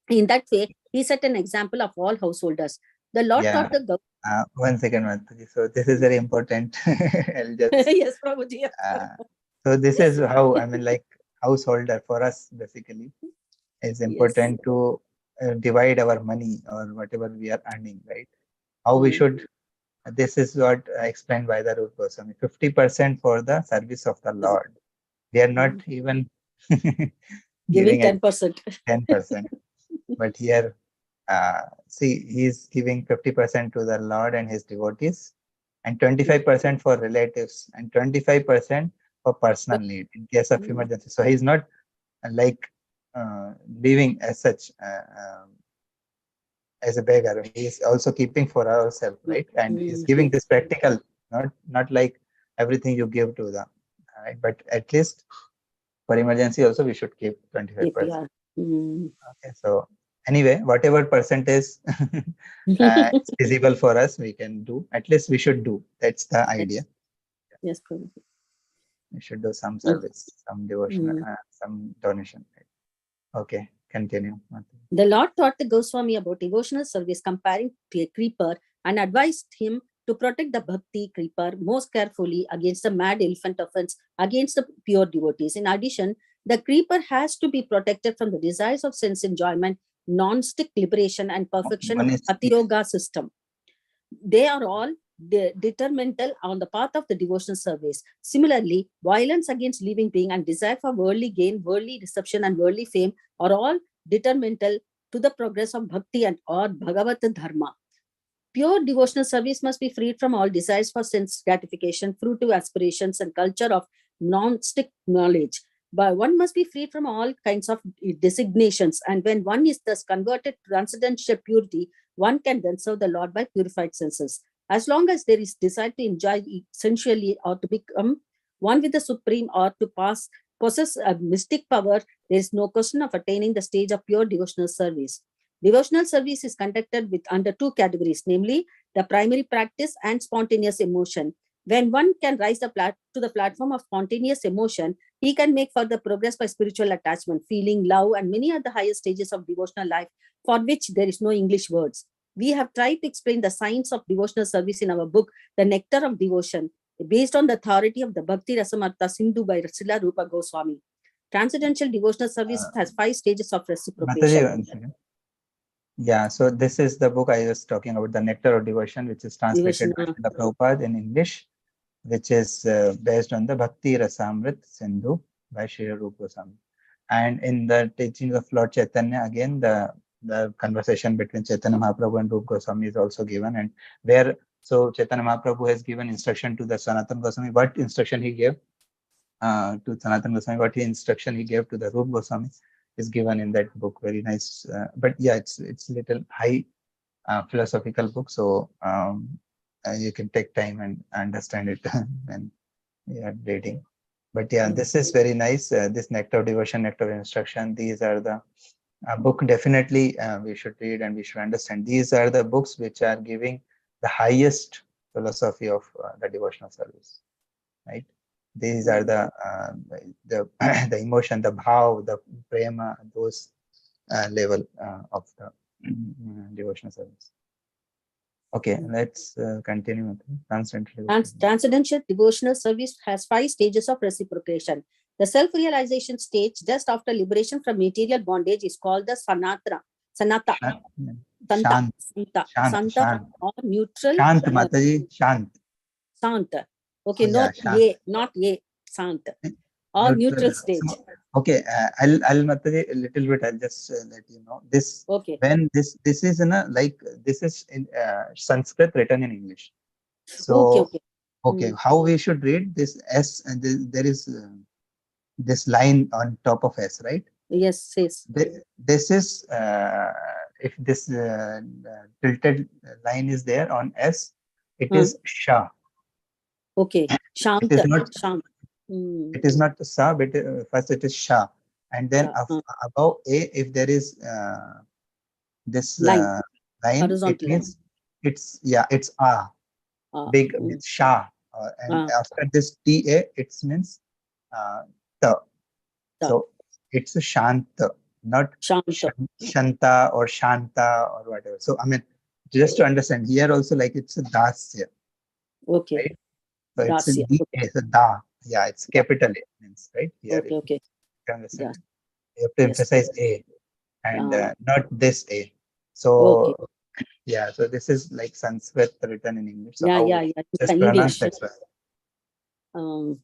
In that way, he set an example of all householders. The Lord taught the 1 second, Mataji. So this is very important. I'll just, yes, Prabhuji. So this is how, I mean, like householder for us, basically, it's important to divide our money or whatever we are earning, right? How we should, this is what explained by the Rupa Goswami, 50% for the service of the Lord. We are not even giving 10%. 10%. But here, see, he's giving 50% to the Lord and his devotees, and 25% for relatives, and 25% for personal need in case of emergency. So he's not like living as such as a beggar. He is also keeping for ourselves, right? And he's giving this practical, not like everything you give to them, right? But at least for emergency also we should keep 25%. Okay, so anyway, whatever percentage is feasible for us, we can do. At least we should do. That's the idea. Yes, You should do some service, some devotion, some donation. Okay, continue. The Lord taught the Goswami about devotional service comparing to a creeper and advised him to protect the Bhakti creeper most carefully against the mad elephant offense against the pure devotees. In addition, the creeper has to be protected from the desires of sense enjoyment, non-stick liberation, and perfection of Bhakti Yoga system. They are all detrimental on the path of the devotional service. Similarly, violence against living being and desire for worldly gain, worldly reception, and worldly fame are all detrimental to the progress of bhakti and or Bhagavad Dharma. Pure devotional service must be freed from all desires for sense gratification, fruitive aspirations, and culture of non-stick knowledge. But one must be freed from all kinds of designations. And when one is thus converted to transcendental purity, one can then serve the Lord by purified senses. As long as there is desire to enjoy sensually or to become one with the Supreme or to possess a mystic power, there is no question of attaining the stage of pure devotional service. Devotional service is conducted with under two categories, namely the primary practice and spontaneous emotion. When one can rise to the platform of spontaneous emotion, he can make further progress by spiritual attachment, feeling, love, and many other higher stages of devotional life for which there is no English words. We have tried to explain the science of devotional service in our book, The Nectar of Devotion, based on the authority of the Bhakti Rasamartha Sindhu by Srila Rupa Goswami. Transcendental devotional service has 5 stages of reciprocation. Yeah, so this is the book I was talking about, The Nectar of Devotion, which is translated by Srila Prabhupada in English, which is based on the Bhakti Rasamrit Sindhu by Srila Rupa Goswami. And in the teachings of Lord Chaitanya, again, the conversation between Chaitanya Mahaprabhu and Rupa Goswami is also given, and where so Chaitanya Mahaprabhu has given instruction to the Sanatana Goswami. What instruction he gave to Sanatana Goswami? What instruction he gave to the Rupa Goswami is given in that book. Very nice, but yeah, it's little high philosophical book, so you can take time and understand it when you are reading. But yeah, this is very nice. This Nectar of Devotion, Nectar of Instruction, these are the book definitely we should read and we should understand. These are the books which are giving the highest philosophy of the devotional service, right? These are the the emotion, the bhav, the prema, those level of the devotional service. Okay, let's continue. Transcendental devotional service has 5 stages of reciprocation. The self-realization stage just after liberation from material bondage is called the sanata or neutral. Shant, Mataji, Shant. Sant. Okay, not ye, Sant. Or neutral stage. So, okay, I'll Mataji, a little bit. I'll just let you know this. Okay. When this is in a this is in Sanskrit written in English. So okay, how we should read this S, and there is this line on top of S, right? Yes, yes. This is if this tilted line is there on S, it is Sha. Okay, Shant. It is not. Shant. It is not Sa, but first it is Sha, and then above A, if there is this line, it means it's A, big with Sha, and after this Ta, it means Ta. So it's a Shanta, not Shanta or Shanta or whatever. So I mean, just to understand here also, like it's a Dasya. Okay. Right? So it's a D, it's a Da. Yeah, it's capital A means, right? Here okay. You understand? You have to emphasize A and not this A. So yeah, so this is like Sanskrit written in English. So just pronounce that.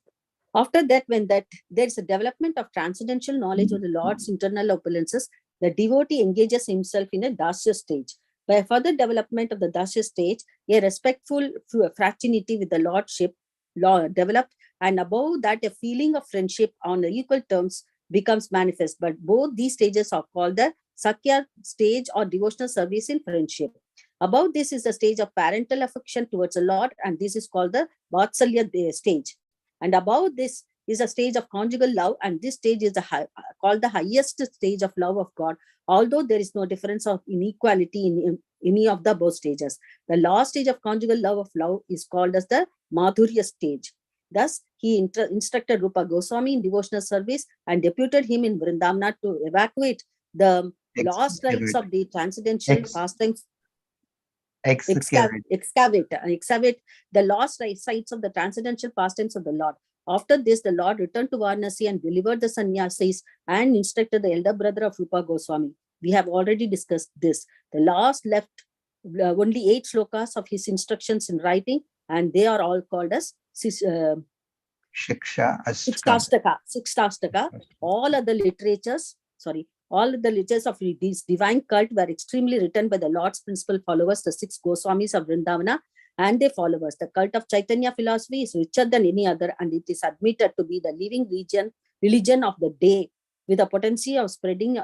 After that, when there is a development of transcendental knowledge of the Lord's internal opulences, the devotee engages himself in a dasya stage. By further development of the dasya stage, a respectful fraternity with the Lordship developed, and above that, a feeling of friendship on equal terms becomes manifest. But both these stages are called the Sakya stage or devotional service in friendship. Above this is the stage of parental affection towards the Lord, and this is called the Vatsalya stage. And above this is a stage of conjugal love, and this stage is called the highest stage of love of God, although there is no difference of inequality in any of the both stages. The last stage of conjugal love is called as the Madhurya stage. Thus, he instructed Rupa Goswami in devotional service and deputed him in Vrindavana to evacuate the lost rites of the transcendental pastimes. Excavate the lost sites of the transcendental pastimes of the Lord. After this, the Lord returned to Varanasi and delivered the sannyasis and instructed the elder brother of Rupa Goswami. We have already discussed this. The last left only 8 shlokas of his instructions in writing, and they are all called as Sixtastaka. All other literatures of these divine cult were extremely written by the Lord's principal followers, the 6 Goswamis of Vrindavana and their followers. The cult of Chaitanya philosophy is richer than any other, and it is admitted to be the living religion of the day, with the potential of spreading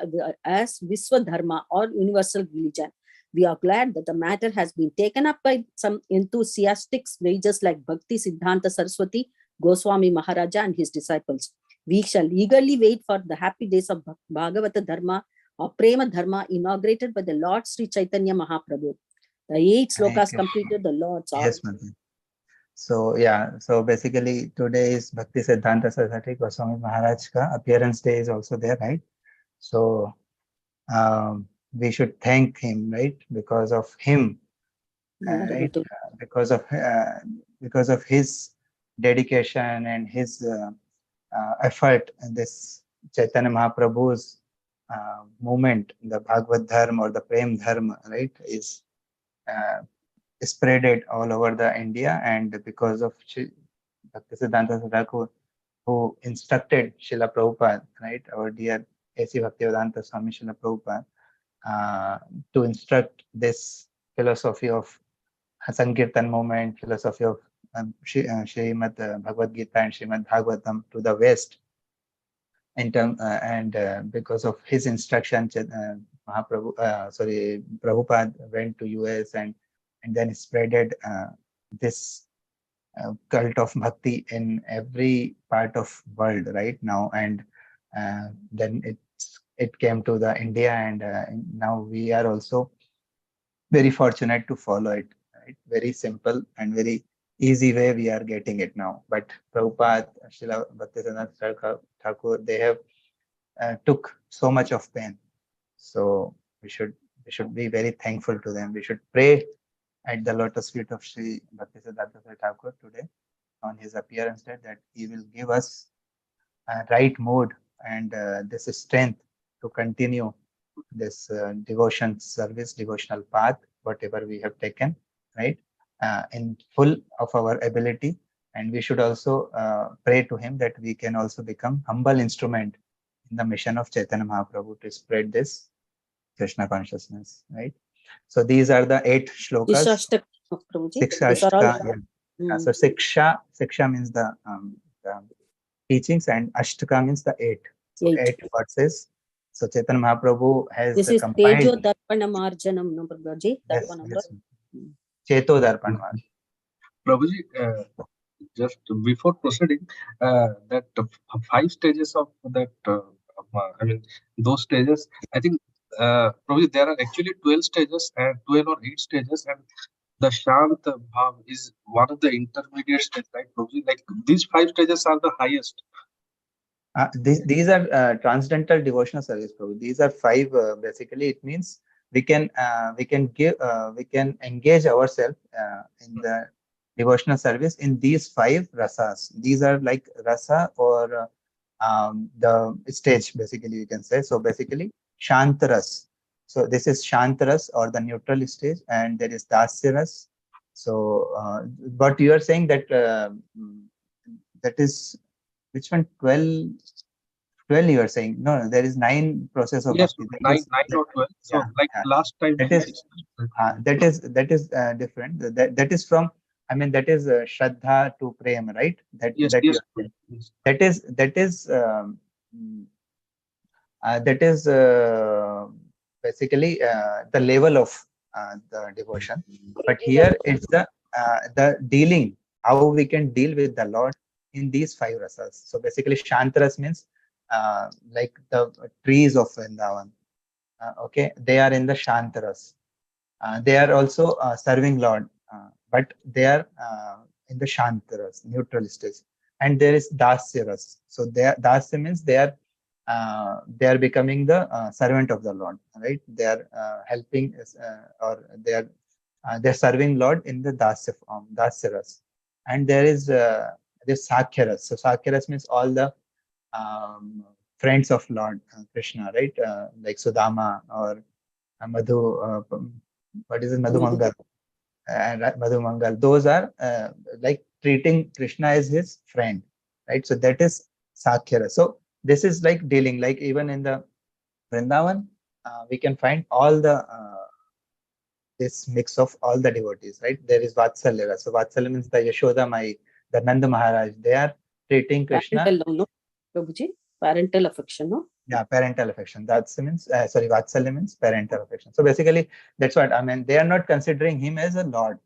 as Viswa Dharma or universal religion. We are glad that the matter has been taken up by some enthusiastic sages like Bhakti Siddhanta Saraswati, Goswami Maharaja and his disciples. We shall eagerly wait for the happy days of Bhagavata Dharma or Prema Dharma inaugurated by the Lord Sri Chaitanya Mahaprabhu. The 8 slokas completed the Lord's order. Yes, Mother. So yeah, so basically today is Bhakti Siddhanta Saraswati Goswami Maharaj ka appearance day is also there, right? So we should thank him, right? Because of him, right? Because of his dedication and his effort in this Chaitanya Mahaprabhu's movement, the Bhagavad Dharma or the Prem Dharma, right, is spreaded all over the India, and because of Bhakti Siddhanta Thakur, who instructed Srila Prabhupada, right, our dear A.C. Bhaktivedanta Swami Srila Prabhupada, to instruct this philosophy of Sankirtan movement, philosophy of Srimad Bhagavad Gita and Srimad Bhagvatam to the West. Because of his instruction, Prabhupada went to US and then spreaded this cult of bhakti in every part of world right now, and then it came to the India, and now we are also very fortunate to follow it. Right? Very simple and very easy way we are getting it now. But Prabhupada, Srila Bhaktisiddhanta Thakur, they have took so much of pain. So we should be very thankful to them. We should pray at the lotus feet of Sri Bhaktisiddhanta Thakur today on his appearance day, that he will give us a right mood and this strength to continue this devotion service, devotional path, whatever we have taken, right, in full of our ability. And we should also pray to him that we can also become humble instrument in the mission of Chaitanya Mahaprabhu to spread this Krishna consciousness, right? So these are the 8 shlokas. So Siksha means the teachings, and Ashtaka means the 8. So 8 verses. So Chaitanya Mahaprabhu has this is combined. Tejo Darpana Marjanam, no, Prabhuji? That one number. Cheto Darpan Marjanam. Prabhuji, just before proceeding, that 5 stages of that, I mean, those stages, I think, Prabhuji, there are actually 12 stages and 12 or 8 stages, and the Shant Bhav is one of the intermediate stages, right, Prabhuji? Like these 5 stages are the highest. These are transcendental devotional service, Prabhu. These are 5. Basically, it means we can engage ourselves in the devotional service in these 5 rasas. These are like rasa or the stage, basically you can say. So basically Shantaras. So this is Shantaras or the neutral stage, and there is Dasyaras. So but you are saying that that is which one? 12 you are saying? No, there is 9 process of yes, bhakti. 9 or 12. So yeah, like last time. That is different. That is from, I mean, that is Shraddha to Prema, right? Yes. That is basically the level of the devotion. But here it's the dealing, how we can deal with the Lord in these 5 rasas. So basically Shantaras means like the trees of Vrindavan. Okay, they are in the Shantaras. They are also serving Lord, but they are in the Shantaras, neutral stage. and there is dasya ras. So dasya means they are becoming the servant of the Lord, right? They are helping or they're serving Lord in the dasya form, dasya ras. And there is this sakhya ras. So sakhya ras means all the friends of Lord Krishna, right? Like Sudama or Madhu, what is it, Madhu Mangal, and Madhu Mangal. Those are like treating Krishna as his friend, right? So that is Sakhya. So this is like dealing, like even in the Vrindavan, we can find all the this mix of all the devotees, right? There is Vatsalya. So Vatsalya means the Yashoda Mai, the Nanda Maharaj. They are treating Krishna. Parental, no, Prabhuji? Parental affection, no? Yeah, parental affection. That means, sorry, Vatsalya means parental affection. So basically, that's what I mean. They are not considering him as a lord.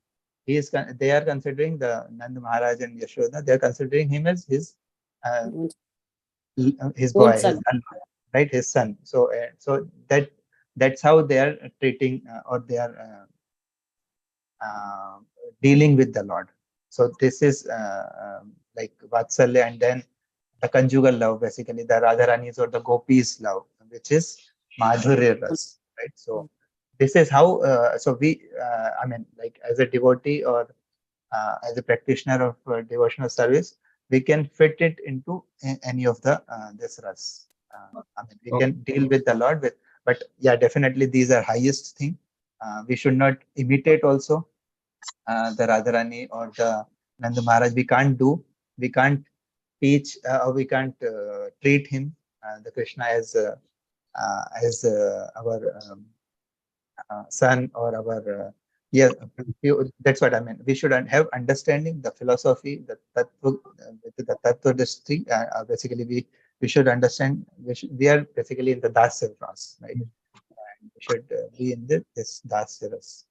They are considering the Nanda Maharaj and Yashoda. They are considering him as his Own boy, his son. son, right? His son. So that's how they are treating or they are dealing with the Lord. So this is like Vatsalya, and then the conjugal love, basically the Radharani's or the Gopis love, which is Madhurya Ras, right? So this is how, so we, I mean, like as a devotee or as a practitioner of devotional service, we can fit it into any of the this ras. I mean, we can deal with the Lord with, but yeah, definitely these are highest thing. We should not imitate also the Radharani or the Nanda Maharaj. We can't teach or we can't treat him, the Krishna, as our son or our yeah, that's what I mean. We should have understanding the philosophy, the tattva dristhi. Basically, we should understand. We are basically in the dasya ras, right? And we should be in this dasya ras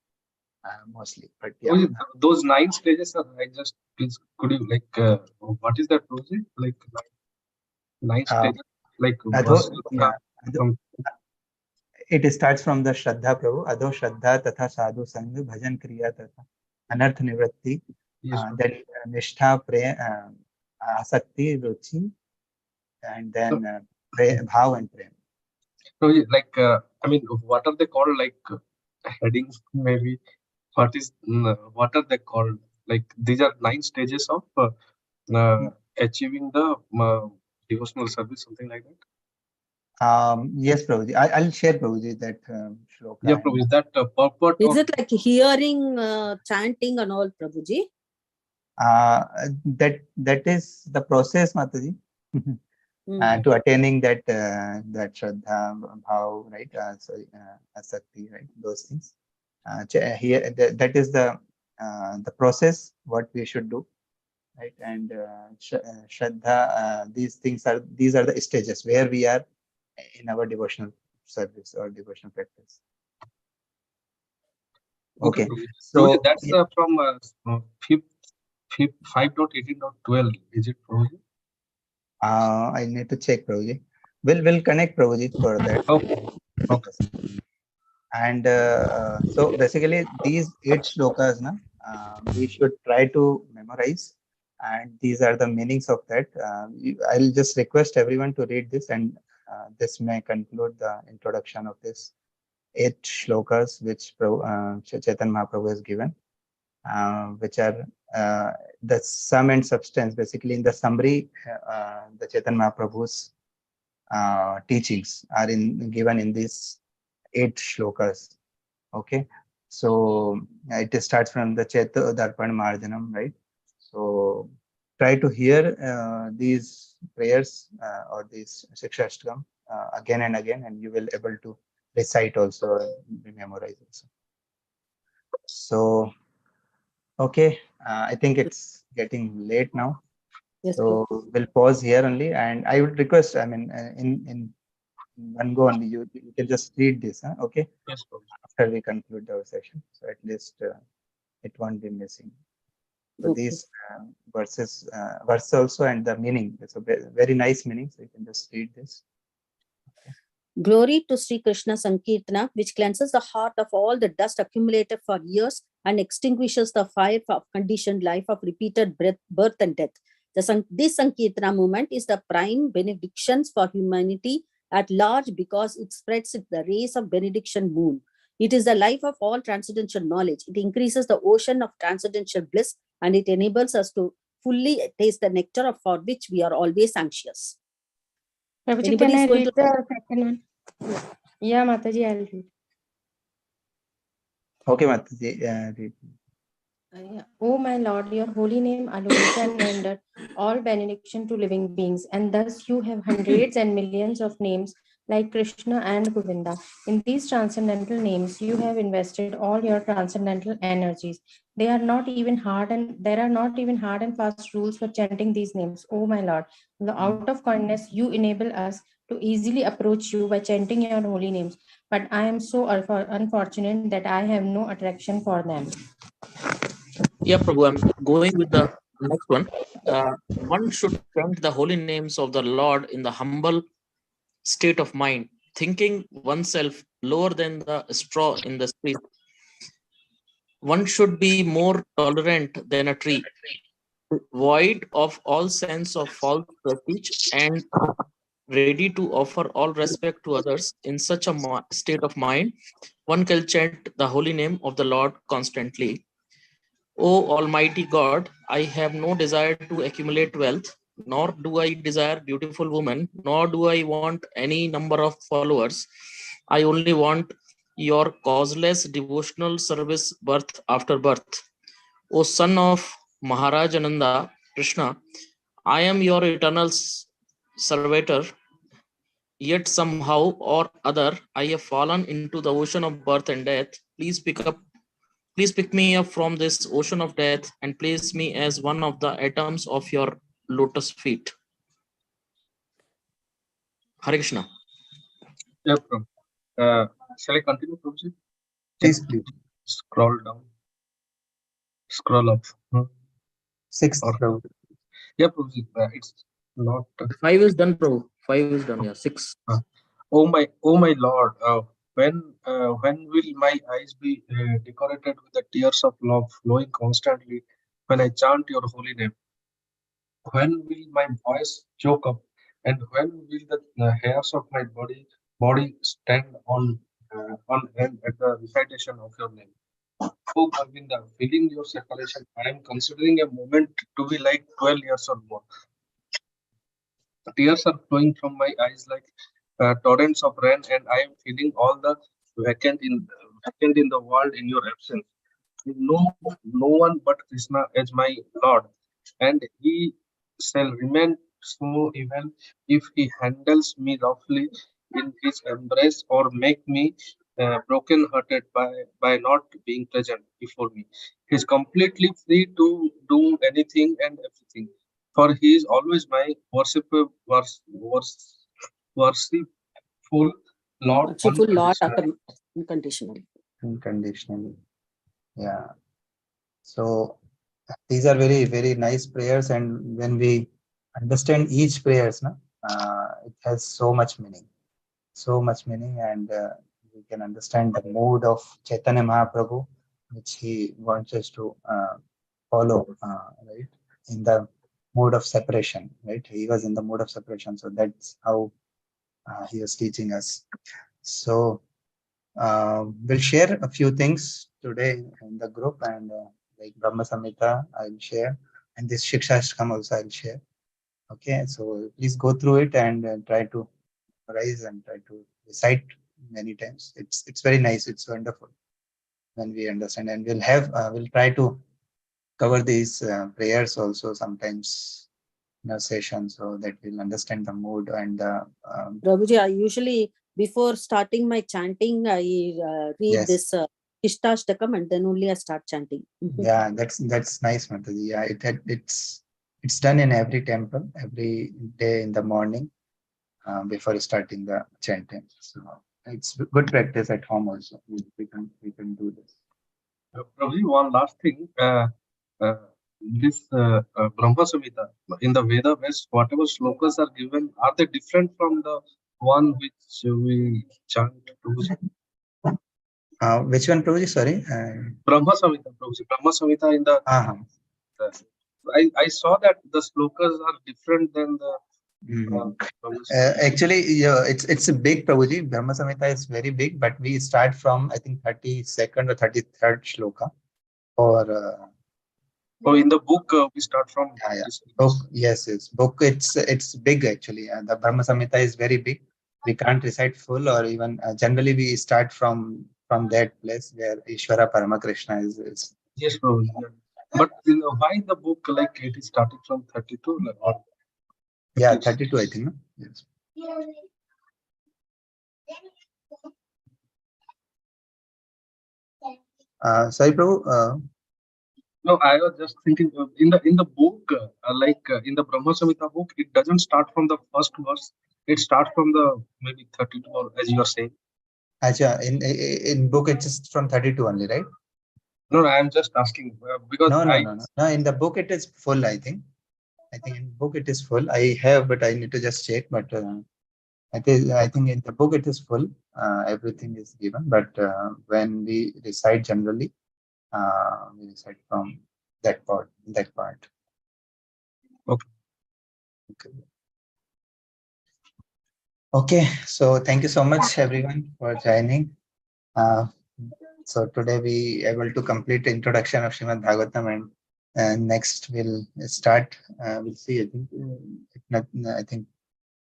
mostly. But yeah, those 9 stages are, I just please could you like what is that project like 9 stages like yeah, it starts from the Shraddha Prabhu, Adho Shraddha Tatha Sadhu Sangh, Bhajan Kriya Tatha Anarth Nivritti, then Nishtha, Asakti, Ruchi, and then Bhav and Prem. So like I mean, what are they called, like headings maybe? What are they called? Like these are 9 stages of achieving the devotional service, something like that. Yes, Prabhuji. I'll share, Prabhuji, that shloka. Yeah, Prabhuji, is that purport? Is it like hearing, chanting and all, Prabhuji? That is the process, Mataji, to attaining that Shraddha, Bhav, right? Sorry, Asakti, right? Those things. Here, that is the process what we should do, right? And Shraddha, these are the stages where we are in our devotional service or devotional practice. Okay, so that's from 5.18.12. Is it, Prabhuji? I need to check, Prabhuji. We'll connect, Prabhuji, for that. Okay. And so basically these 8 shlokas, we should try to memorize, and these are the meanings of that. I'll just request everyone to read this, and this may conclude the introduction of this 8 shlokas which Chaitanya Mahaprabhu has given, which are the sum and substance. Basically, in the summary, the Chaitanya Mahaprabhu's teachings are given in these 8 shlokas. Okay, so it starts from the Chaita Darpan Marjanam, right? So try to hear these prayers or these Shikshashtakam again and again, and you will able to recite also, memorize also. So okay, I think it's getting late now. Yes, so we'll pause here only, and I would request, I mean, in one go only, you can just read this, okay? Yes, after we conclude our session, so at least it won't be missing. So these verses also, and the meaning. It's a very nice meaning, so you can just read this. Glory to Sri Krishna Sankirtana, which cleanses the heart of all the dust accumulated for years and extinguishes the fire of conditioned life of repeated birth and death. This Sankirtana movement is the prime benedictions for humanity at large because it spreads the rays of benediction moon. It is the life of all transcendental knowledge. It increases the ocean of transcendental bliss, and it enables us to fully taste the nectar of for which we are always anxious. Prabhuji, Anybody can I is going read to- the second one? Yeah, Mataji, I'll read. Okay, Mataji. Read. O my Lord, your holy name alone can render all benediction to living beings, and thus you have hundreds and millions of names like Krishna and Govinda. In these transcendental names, you have invested all your transcendental energies. There are not even hard and fast rules for chanting these names. O my Lord, out of kindness, you enable us to easily approach you by chanting your holy names. But I am so unfortunate that I have no attraction for them. Yeah, Prabhu, I'm going with the next one. One should chant the holy names of the Lord in the humble state of mind, thinking oneself lower than the straw in the street. One should be more tolerant than a tree, void of all sense of false prestige, and ready to offer all respect to others. In such a state of mind, one can chant the holy name of the Lord constantly. O Almighty God, I have no desire to accumulate wealth, nor do I desire beautiful women, nor do I want any number of followers. I only want your causeless devotional service birth after birth. O son of Maharaj Ananda, Krishna, I am your eternal servitor, yet somehow or other I have fallen into the ocean of birth and death. Please pick me up from this ocean of death and place me as one of the atoms of your lotus feet. Hare Krishna. Yeah, Prabhu. Shall I continue, Prabhuji? Please, please. Scroll down. Scroll up. Sixth. Or, yeah, Prabhuji. It's not. 5 is done, Prabhu. 5 is done. Yeah, 6. Oh my Lord, when will my eyes be decorated with the tears of love flowing constantly when I chant your holy name? When will my voice choke up, and when will the hairs of my body stand on end at the recitation of your name? Oh Govinda, feeling your separation, I am considering a moment to be like 12 years or more. Tears are flowing from my eyes like torrents of rain, and I am feeling all the vacant in the world in your absence. No one but Krishna as my Lord, and He shall remain so even if He handles me roughly in His embrace or make me broken-hearted by not being present before me. He is completely free to do anything and everything, for He is always my worshipful Lord Worshipful Lord unconditionally. Unconditionally. Yeah. So these are very, very nice prayers, and when we understand each prayers, it has so much meaning, and we can understand the mood of Chaitanya Mahaprabhu, which he wants us to follow, right? In the mood of separation, right? He was in the mood of separation, so that's how he was teaching us. So we'll share a few things today in the group, and like Brahma Samhita, I'll share, and this Shikshashtakam also I'll share. Okay, so please go through it and try to rise and try to recite many times. It's very nice. It's wonderful when we understand, and we'll try to cover these prayers also sometimes in a session, so that we'll understand the mood and the. Prabhuji, I usually before starting my chanting, I read this Ishtashtakam and then only I start chanting. Yeah, that's nice, Mataji. Yeah, it's done in every temple every day in the morning before starting the chanting. So it's good practice at home also. We can do this. Probably one last thing. This Brahma Samhita in the Veda West, whatever slokas are given, are they different from the one which we chant? Which one, Prabhuji? Sorry. Brahma Samhita, Prabhuji. Brahma Samhita in the. I saw that the slokas are different than the Actually, yeah, it's a big, Prabhuji. Brahma Samhita is very big, but we start from, I think, 32nd or 33rd shloka. Or in the book we start from book. Yes, book. It's big actually. The Brahma Samhita is very big. We can't recite full, or even generally we start from that place where Ishvara Paramakrishna is. Yes, Prabhuji. Yeah. But why the book like it is starting from 32 or? Yeah, 32, I think. No? Yes. Sorry, Prabhu. No, I was just thinking in the book, in the Brahma Samhita book, it doesn't start from the first verse. It starts from the maybe 32, or as you are saying. Acha, in book it is from 32 only, right? No, I am just asking because no. In the book it is full. I think in book it is full. I have, but I need to just check. But I think in the book it is full. Everything is given. But when we recite generally, we recite from that part. Okay. Okay. So thank you so much, everyone, for joining. So today we able to complete the introduction of Srimad Bhagavatam, and next we'll start. We'll see. I think if not, I think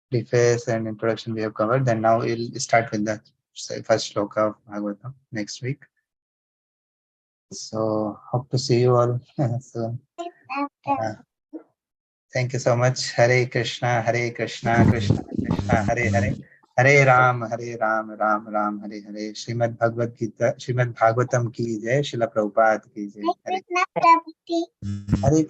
preface and introduction we have covered. Then now we'll start with the first shloka of Bhagavatam next week. So hope to see you all soon. Thank you so much. Hare Krishna, Krishna Krishna, Hare Hare. Hare Ram, Ram Ram, Hare Hare. Srimad Bhagavad Gita, Srimad Bhagavatam ki jai, Srila Prabhupada ki jai. Hare Krishna.